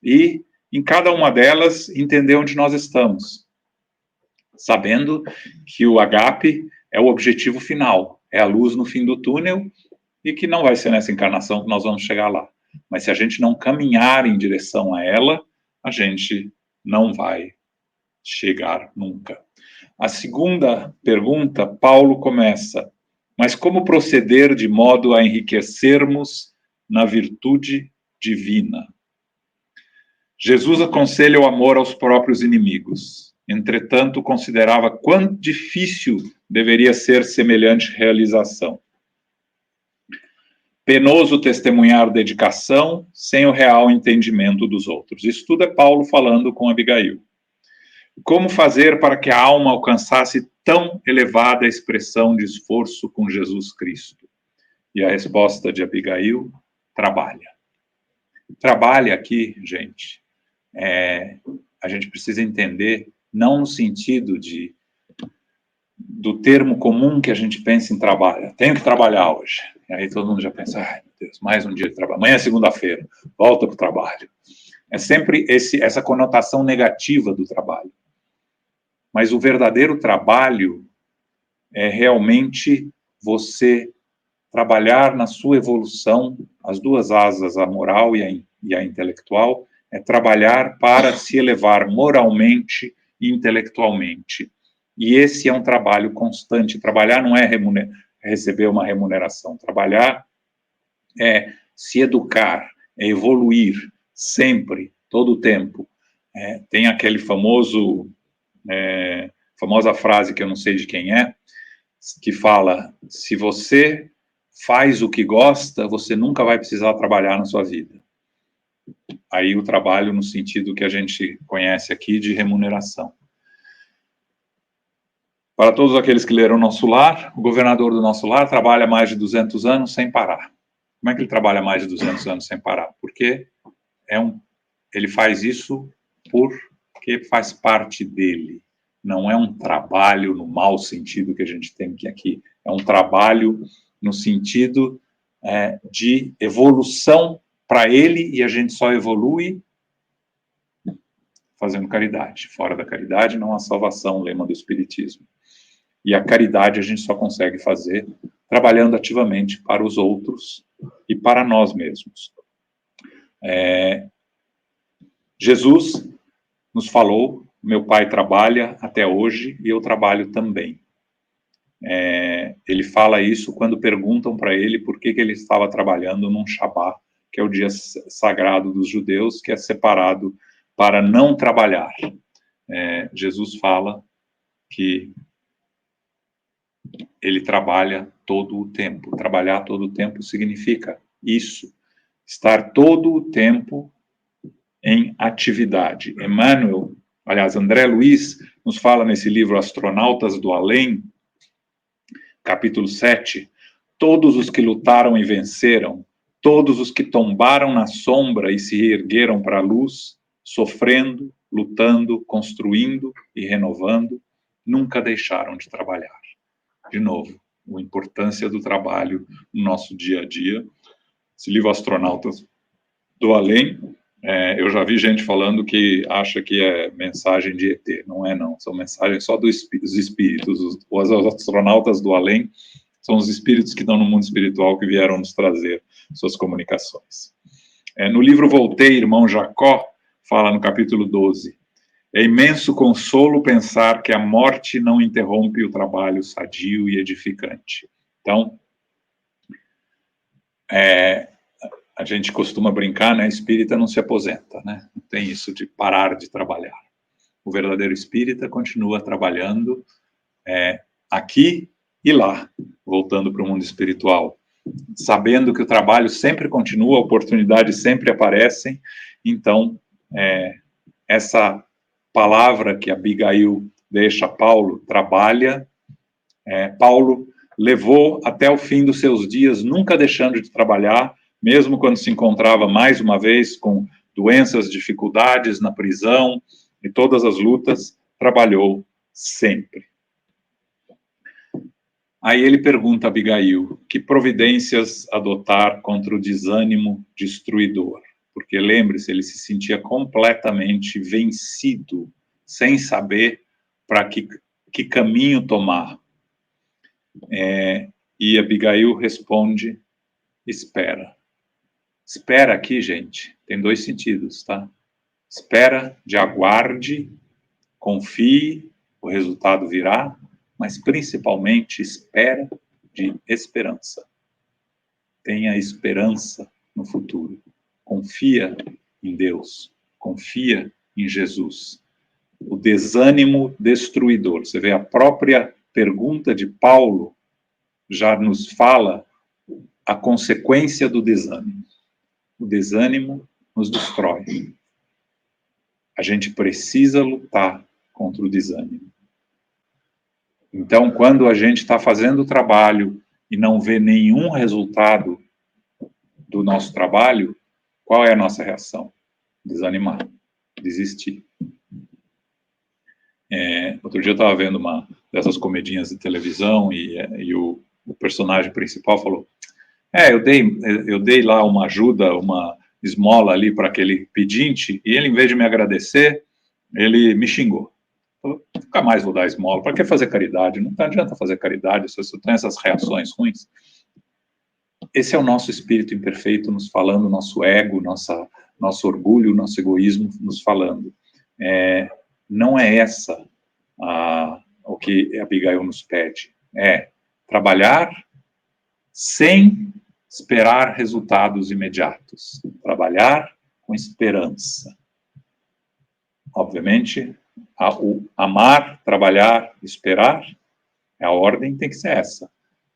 e, em cada uma delas, entender onde nós estamos, sabendo que o agape é o objetivo final, é a luz no fim do túnel, e que não vai ser nessa encarnação que nós vamos chegar lá. Mas se a gente não caminhar em direção a ela, a gente não vai chegar nunca. A segunda pergunta, Paulo começa, mas como proceder de modo a enriquecermos na virtude divina? Jesus aconselha o amor aos próprios inimigos. Entretanto, considerava quão difícil deveria ser semelhante realização. Penoso testemunhar dedicação sem o real entendimento dos outros. Isso tudo é Paulo falando com Abigail. Como fazer para que a alma alcançasse tão elevada expressão de esforço com Jesus Cristo? E a resposta de Abigail, trabalha. Trabalho aqui, gente, a gente precisa entender, não no sentido do termo comum que a gente pensa em trabalho. Tenho que trabalhar hoje. E aí todo mundo já pensa, ai, meu Deus, mais um dia de trabalho. Amanhã é segunda-feira, volta para o trabalho. É sempre essa conotação negativa do trabalho. Mas o verdadeiro trabalho é realmente você trabalhar na sua evolução, as duas asas, a moral e a intelectual, é trabalhar para se elevar moralmente e intelectualmente. E esse é um trabalho constante. Trabalhar não é receber uma remuneração. Trabalhar é se educar, é evoluir sempre, todo o tempo. Tem aquele famosa frase que eu não sei de quem é, que fala, se você faz o que gosta, você nunca vai precisar trabalhar na sua vida. Aí o trabalho no sentido que a gente conhece aqui de remuneração. Para todos aqueles que leram Nosso Lar, o governador do Nosso Lar trabalha mais de 200 anos sem parar. Como é que ele trabalha mais de 200 anos sem parar? Porque ele faz isso porque faz parte dele. Não é um trabalho no mau sentido que a gente tem aqui. É um trabalho no sentido de evolução para ele, e a gente só evolui fazendo caridade. Fora da caridade não há salvação, lema do Espiritismo. E a caridade a gente só consegue fazer trabalhando ativamente para os outros e para nós mesmos. Jesus nos falou, meu pai trabalha até hoje e eu trabalho também. Ele fala isso quando perguntam para ele por que ele estava trabalhando num Shabá, que é o dia sagrado dos judeus, que é separado para não trabalhar. Jesus fala que ele trabalha todo o tempo. Trabalhar todo o tempo significa isso, estar todo o tempo em atividade. André Luiz nos fala nesse livro Astronautas do Além, capítulo 7, todos os que lutaram e venceram, todos os que tombaram na sombra e se reergueram para a luz, sofrendo, lutando, construindo e renovando, nunca deixaram de trabalhar. De novo, a importância do trabalho no nosso dia a dia. Esse livro Astronautas do Além, eu já vi gente falando que acha que é mensagem de ET. Não é, não. São mensagens só dos espíritos. Os astronautas do além são os espíritos que estão no mundo espiritual que vieram nos trazer suas comunicações. No livro Voltei, Irmão Jacó, fala no capítulo 12, é imenso consolo pensar que a morte não interrompe o trabalho sadio e edificante. Então, a gente costuma brincar, né? Espírita não se aposenta, né? Não tem isso de parar de trabalhar. O verdadeiro espírita continua trabalhando aqui e lá, voltando para o mundo espiritual, sabendo que o trabalho sempre continua, oportunidades sempre aparecem. Então, essa palavra que Abigail deixa a Paulo, trabalha, Paulo levou até o fim dos seus dias, nunca deixando de trabalhar, mesmo quando se encontrava mais uma vez com doenças, dificuldades na prisão e todas as lutas, trabalhou sempre. Aí ele pergunta a Abigail, que providências adotar contra o desânimo destruidor? Porque lembre-se, ele se sentia completamente vencido, sem saber para que caminho tomar. E Abigail responde, espera. Espera aqui, gente, tem dois sentidos, tá? Espera de aguarde, confie, o resultado virá, mas principalmente espera de esperança. Tenha esperança no futuro. Confia em Deus, confia em Jesus. O desânimo destruidor. Você vê, a própria pergunta de Paulo já nos fala a consequência do desânimo. O desânimo nos destrói. A gente precisa lutar contra o desânimo. Então, quando a gente está fazendo o trabalho e não vê nenhum resultado do nosso trabalho, qual é a nossa reação? Desanimar, desistir. Outro dia eu estava vendo uma dessas comedinhas de televisão e o personagem principal falou, eu dei lá uma ajuda, uma esmola ali para aquele pedinte, e ele, em vez de me agradecer, ele me xingou. Falou, nunca mais vou dar esmola, para que fazer caridade? Não adianta fazer caridade se você tem essas reações ruins. Esse é o nosso espírito imperfeito nos falando, nosso ego, nosso orgulho, nosso egoísmo nos falando. Não é essa o que Abigail nos pede. É trabalhar sem esperar resultados imediatos. Trabalhar com esperança. Obviamente, o amar, trabalhar, esperar, a ordem tem que ser essa.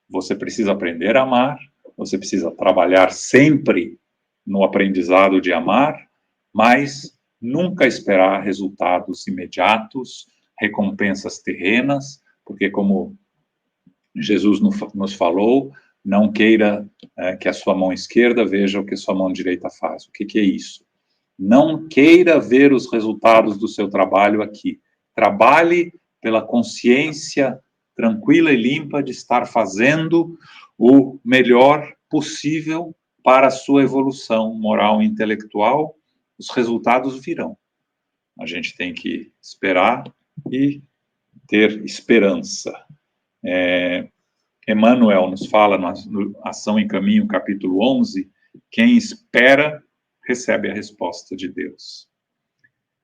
Você precisa aprender a amar, você precisa trabalhar sempre no aprendizado de amar, mas nunca esperar resultados imediatos, recompensas terrenas, porque como Jesus nos falou, não queira que a sua mão esquerda veja o que a sua mão direita faz. O que é isso? Não queira ver os resultados do seu trabalho aqui. Trabalhe pela consciência tranquila e limpa de estar fazendo o melhor possível para a sua evolução moral e intelectual. Os resultados virão. A gente tem que esperar e ter esperança. Emmanuel nos fala no Ação e Caminho, capítulo 11, quem espera recebe a resposta de Deus.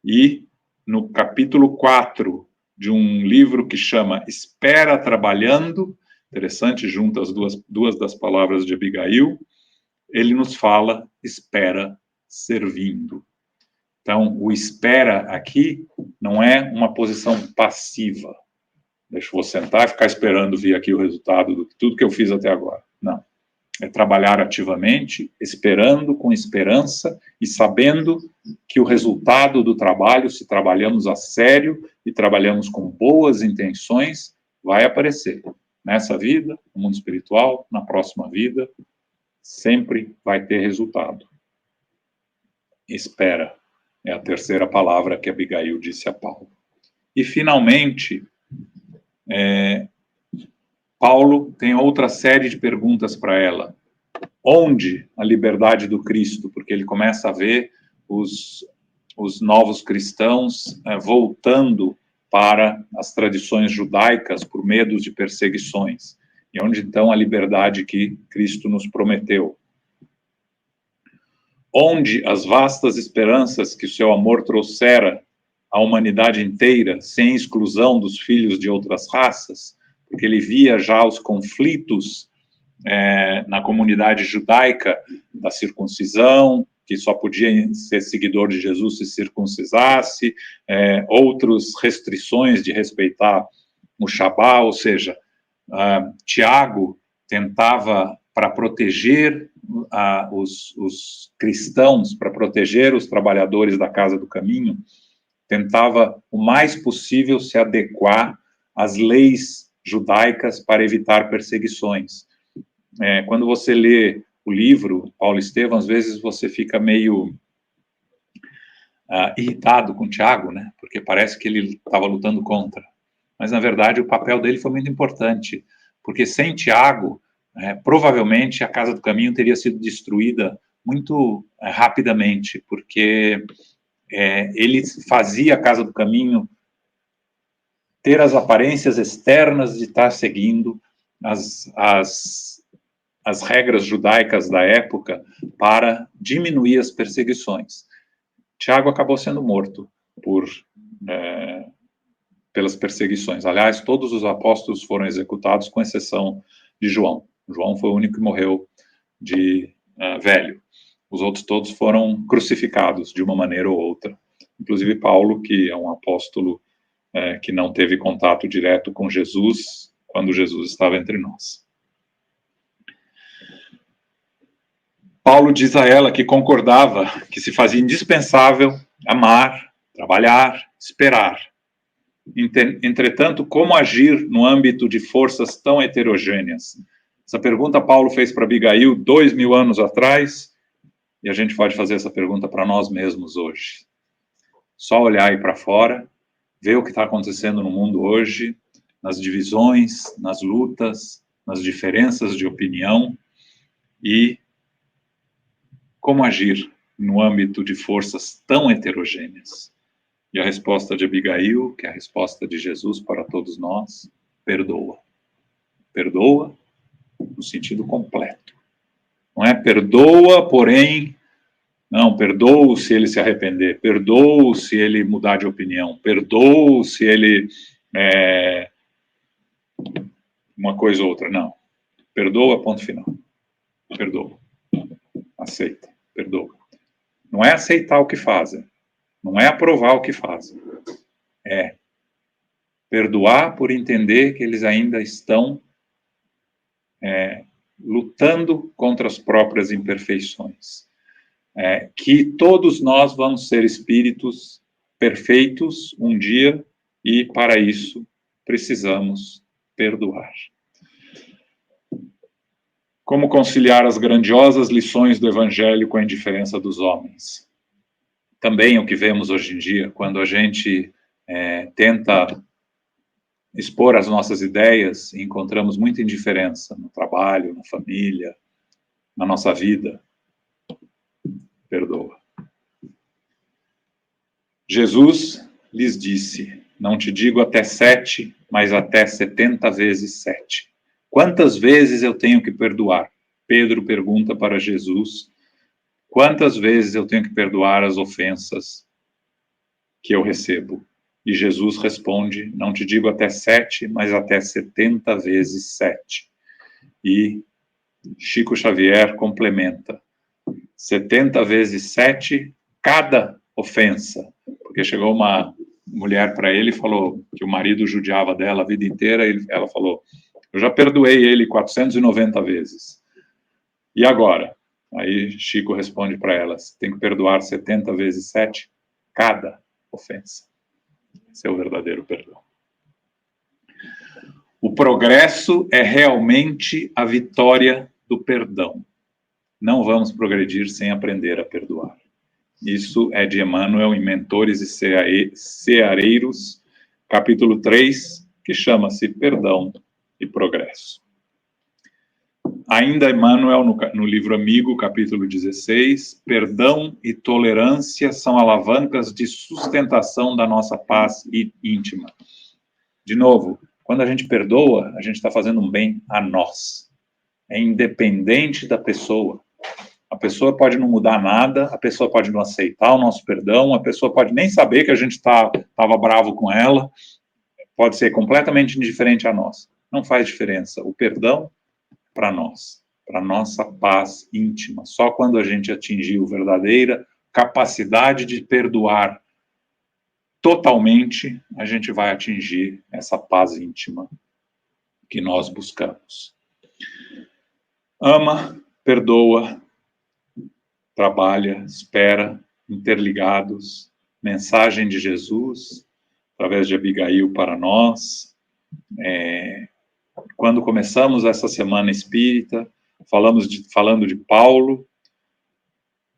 E no capítulo 4 de um livro que chama Espera Trabalhando, interessante, junta as duas das palavras de Abigail, ele nos fala espera servindo. Então, o espera aqui não é uma posição passiva. Deixa eu sentar e ficar esperando vir aqui o resultado de tudo que eu fiz até agora. Não. É trabalhar ativamente, esperando com esperança e sabendo que o resultado do trabalho, se trabalhamos a sério e trabalhamos com boas intenções, vai aparecer. Nessa vida, no mundo espiritual, na próxima vida, sempre vai ter resultado. Espera. É a terceira palavra que Abigail disse a Paulo. E, finalmente, Paulo tem outra série de perguntas para ela. Onde a liberdade do Cristo? Porque ele começa a ver os novos cristãos voltando para as tradições judaicas por medo de perseguições. E onde, então, a liberdade que Cristo nos prometeu? Onde as vastas esperanças que o seu amor trouxera à humanidade inteira, sem exclusão dos filhos de outras raças, porque ele via já os conflitos na comunidade judaica da circuncisão, que só podia ser seguidor de Jesus se circuncisasse, outras restrições de respeitar o Shabá, ou seja, Tiago tentava, para proteger os cristãos, para proteger os trabalhadores da Casa do Caminho, tentava o mais possível se adequar às leis judaicas para evitar perseguições. Quando você lê o livro, Paulo Estevão, às vezes você fica meio irritado com Tiago, né? Porque parece que ele estava lutando contra. Mas, na verdade, o papel dele foi muito importante, porque sem Tiago, provavelmente a Casa do Caminho teria sido destruída muito rapidamente, porque ele fazia a Casa do Caminho ter as aparências externas de estar seguindo as regras judaicas da época para diminuir as perseguições. Tiago acabou sendo morto pelas perseguições. Aliás, todos os apóstolos foram executados, com exceção de João. João foi o único que morreu de velho. Os outros todos foram crucificados de uma maneira ou outra. Inclusive Paulo, que é um apóstolo que não teve contato direto com Jesus quando Jesus estava entre nós. Paulo diz a ela que concordava que se fazia indispensável amar, trabalhar, esperar. Entretanto, como agir no âmbito de forças tão heterogêneas? Essa pergunta Paulo fez para Abigail 2000 anos atrás, E a gente pode fazer essa pergunta para nós mesmos hoje. Só olhar aí para fora, ver o que está acontecendo no mundo hoje, nas divisões, nas lutas, nas diferenças de opinião e como agir no âmbito de forças tão heterogêneas. E a resposta de Abigail, que é a resposta de Jesus para todos nós, perdoa. Perdoa no sentido completo. Não é perdoa, porém, não, perdoa se ele se arrepender, perdoa se ele mudar de opinião, perdoa se ele uma coisa ou outra, não. Perdoa, ponto final. Perdoa. Aceita, perdoa. Não é aceitar o que fazem, não é aprovar o que fazem, é perdoar por entender que eles ainda estão lutando contra as próprias imperfeições. Que todos nós vamos ser espíritos perfeitos um dia e, para isso, precisamos perdoar. Como conciliar as grandiosas lições do Evangelho com a indiferença dos homens? Também o que vemos hoje em dia, quando a gente tenta expor as nossas ideias, encontramos muita indiferença no trabalho, na família, na nossa vida. Perdoa. Jesus lhes disse, não te digo até 7, mas até 70 vezes 7. Quantas vezes eu tenho que perdoar? Pedro pergunta para Jesus, quantas vezes eu tenho que perdoar as ofensas que eu recebo? E Jesus responde, não te digo até 7, mas até 70 vezes 7. E Chico Xavier complementa, 70 vezes 7, cada ofensa. Porque chegou uma mulher para ele e falou que o marido judiava dela a vida inteira, e ela falou, eu já perdoei ele 490 vezes. E agora? Aí Chico responde para ela, tem que perdoar 70 vezes 7, cada ofensa. Esse é o verdadeiro perdão. O progresso é realmente a vitória do perdão. Não vamos progredir sem aprender a perdoar. Isso é de Emmanuel em Mentores e Ceareiros, capítulo 3, que chama-se Perdão e Progresso. Ainda Emmanuel, no livro Amigo, capítulo 16, perdão e tolerância são alavancas de sustentação da nossa paz íntima. De novo, quando a gente perdoa, a gente está fazendo um bem a nós. É independente da pessoa. A pessoa pode não mudar nada, a pessoa pode não aceitar o nosso perdão, a pessoa pode nem saber que a gente estava bravo com ela, pode ser completamente indiferente a nós. Não faz diferença. O perdão para nós, para nossa paz íntima. Só quando a gente atingir a verdadeira capacidade de perdoar totalmente, a gente vai atingir essa paz íntima que nós buscamos. Ama, perdoa, trabalha, espera, interligados, mensagem de Jesus, através de Abigail para nós. Quando começamos essa semana espírita, falando de Paulo,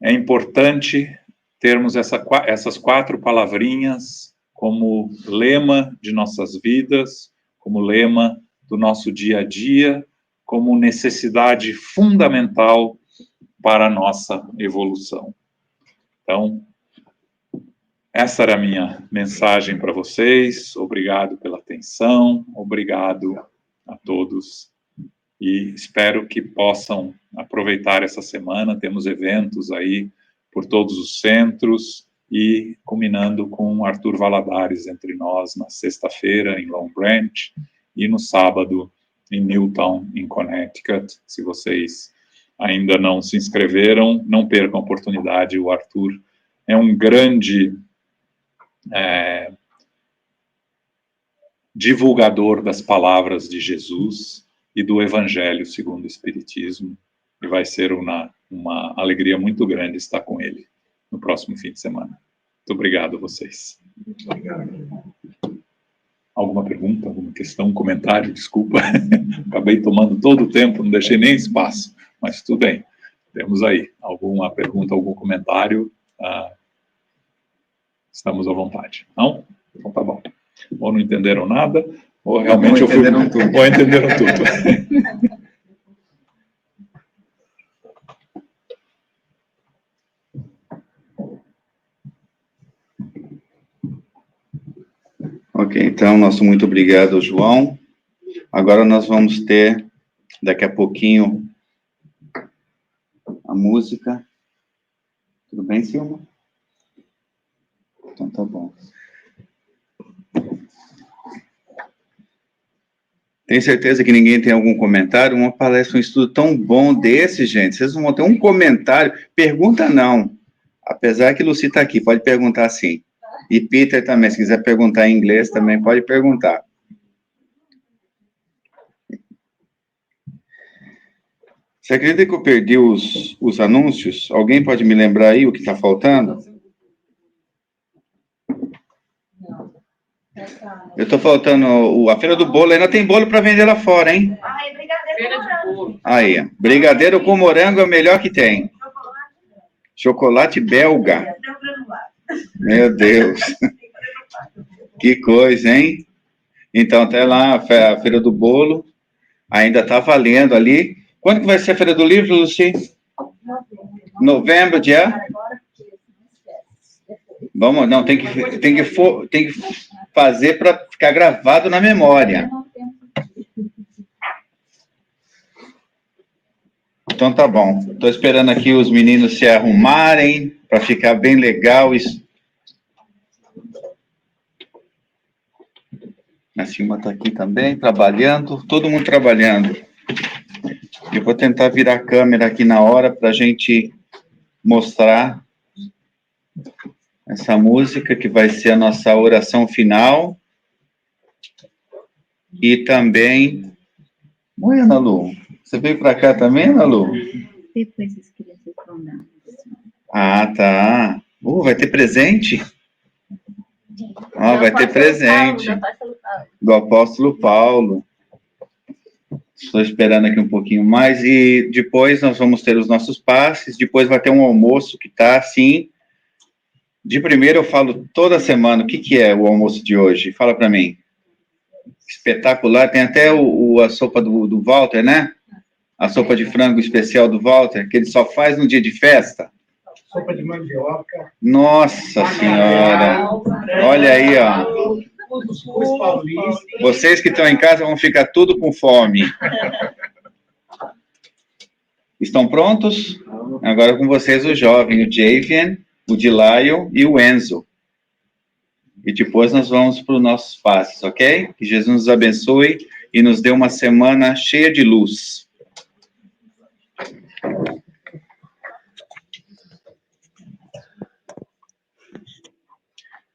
é importante termos essas 4 palavrinhas como lema de nossas vidas, como lema do nosso dia a dia, como necessidade fundamental para a nossa evolução. Então, essa era a minha mensagem para vocês. Obrigado pela atenção, obrigado a todos e espero que possam aproveitar essa semana. Temos eventos aí por todos os centros e culminando com Arthur Valadares entre nós na sexta-feira em Long Branch e no sábado em Newtown, em Connecticut. Se vocês ainda não se inscreveram, não percam a oportunidade. O Arthur é um grande divulgador das palavras de Jesus e do Evangelho segundo o Espiritismo, e vai ser uma alegria muito grande estar com ele no próximo fim de semana. Muito obrigado a vocês. Alguma pergunta, alguma questão, comentário? Desculpa, acabei tomando todo o tempo, não deixei nem espaço, mas tudo bem. Temos aí alguma pergunta, algum comentário? Estamos à vontade. Não? Então tá bom. Ou não entenderam nada, ou realmente Ou entenderam tudo. Ou entenderam tudo. Ok, então, nosso muito obrigado, João. Agora nós vamos ter, daqui a pouquinho, a música. Tudo bem, Silma? Então tá bom. Tenho certeza que ninguém tem algum comentário. Uma palestra, um estudo tão bom desse, gente. Vocês não vão ter um comentário. Pergunta não. Apesar que Lucy está aqui, pode perguntar sim. E Peter também, se quiser perguntar em inglês, também pode perguntar. Você acredita que eu perdi os anúncios? Alguém pode me lembrar aí o que está faltando? Eu estou faltando a Feira do Bolo. Ainda tem bolo para vender lá fora, hein? Ai, brigadeiro com morango. Aí, brigadeiro com morango é o melhor que tem. Chocolate belga. Meu Deus. Que coisa, hein? Então, até lá, a Feira do Bolo. Ainda está valendo ali. Quando que vai ser a Feira do Livro, Lucy? Novembro, dia? Vamos, não, tem que fazer para ficar gravado na memória. Então tá bom. Estou esperando aqui os meninos se arrumarem para ficar bem legal isso. A Silma está aqui também, trabalhando, todo mundo trabalhando. Eu vou tentar virar a câmera aqui na hora para a gente mostrar essa música que vai ser a nossa oração final. E também... Oi, Ana Lu. Você veio para cá também, Ana Lu? Depois as crianças vão dar. Ah, tá. Vai ter presente? Vai ter presente. Do apóstolo Paulo. Estou esperando aqui um pouquinho mais. E depois nós vamos ter os nossos passes. Depois vai ter um almoço que está assim. De primeiro eu falo toda semana o que é o almoço de hoje. Fala para mim. Espetacular. Tem até a sopa do Walter, né? A sopa de frango especial do Walter, que ele só faz no dia de festa. Sopa de mandioca. Nossa Senhora! Olha aí, ó. Vocês que estão em casa vão ficar tudo com fome. Estão prontos? Agora com vocês o jovem, o Javian, o Dilaio e o Enzo. E depois nós vamos para os nossos passos, ok? Que Jesus nos abençoe e nos dê uma semana cheia de luz.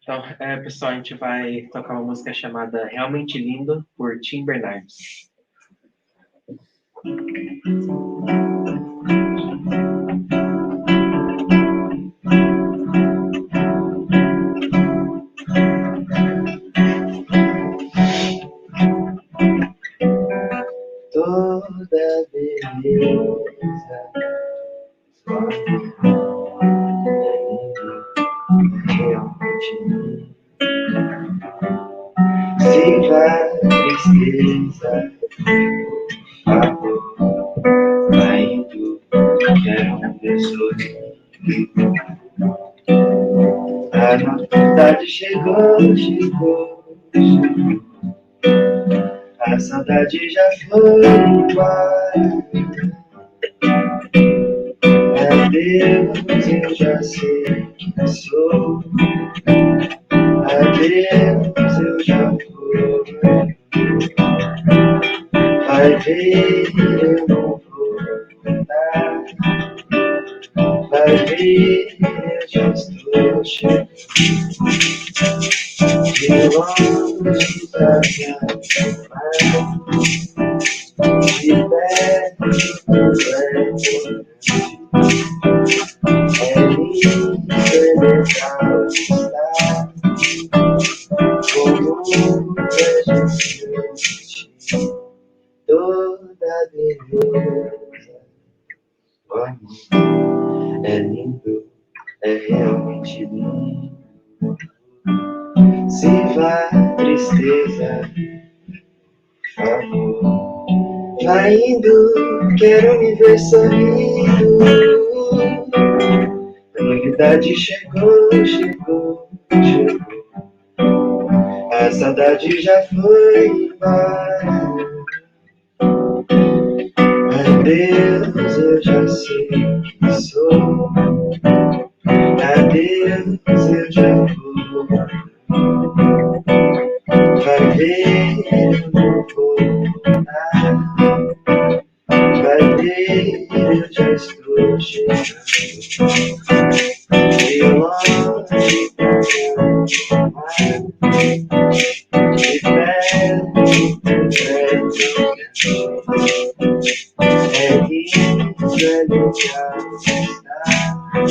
Então, pessoal, a gente vai tocar uma música chamada Realmente Lindo, por Tim Bernardes. Toda beleza realmente se vai tristeza, por favor, saindo, quero ver sorrir. A novidade chegou. A saudade já foi embora. Adeus, eu já sei quem sou. Adeus, eu já vou. Vai ver, eu não vou voltar. Vai ver, eu já estou chegando. De longe pra cá, de perto pra longe. É lindo e legal estar com muita gente. Toda beleza amor é lindo, é realmente lindo. Se vá tristeza, por favor, vai indo, quero me ver sorrindo. A novidade chegou, chegou, chegou. A saudade já foi embora. Adeus, eu já sei quem sou. Adeus, eu já vou. Vai ver, eu não vou voltar. Vai ver, eu já estou chegando. De longe pra cá, de perto, perto. É lindo, é legal estar com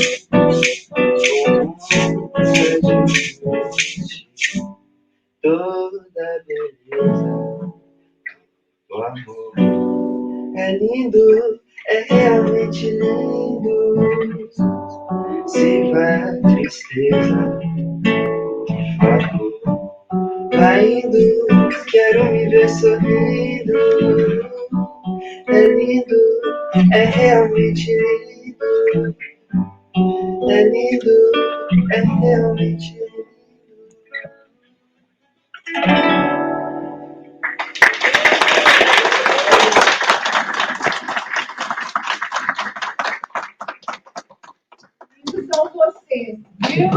muita gente. Toda beleza do amor é lindo, é realmente lindo. Se vai tristeza, por favor, vai indo, quero me ver sorrindo. É lindo, é realmente lindo. É lindo, é realmente lindo. São vocês, viu?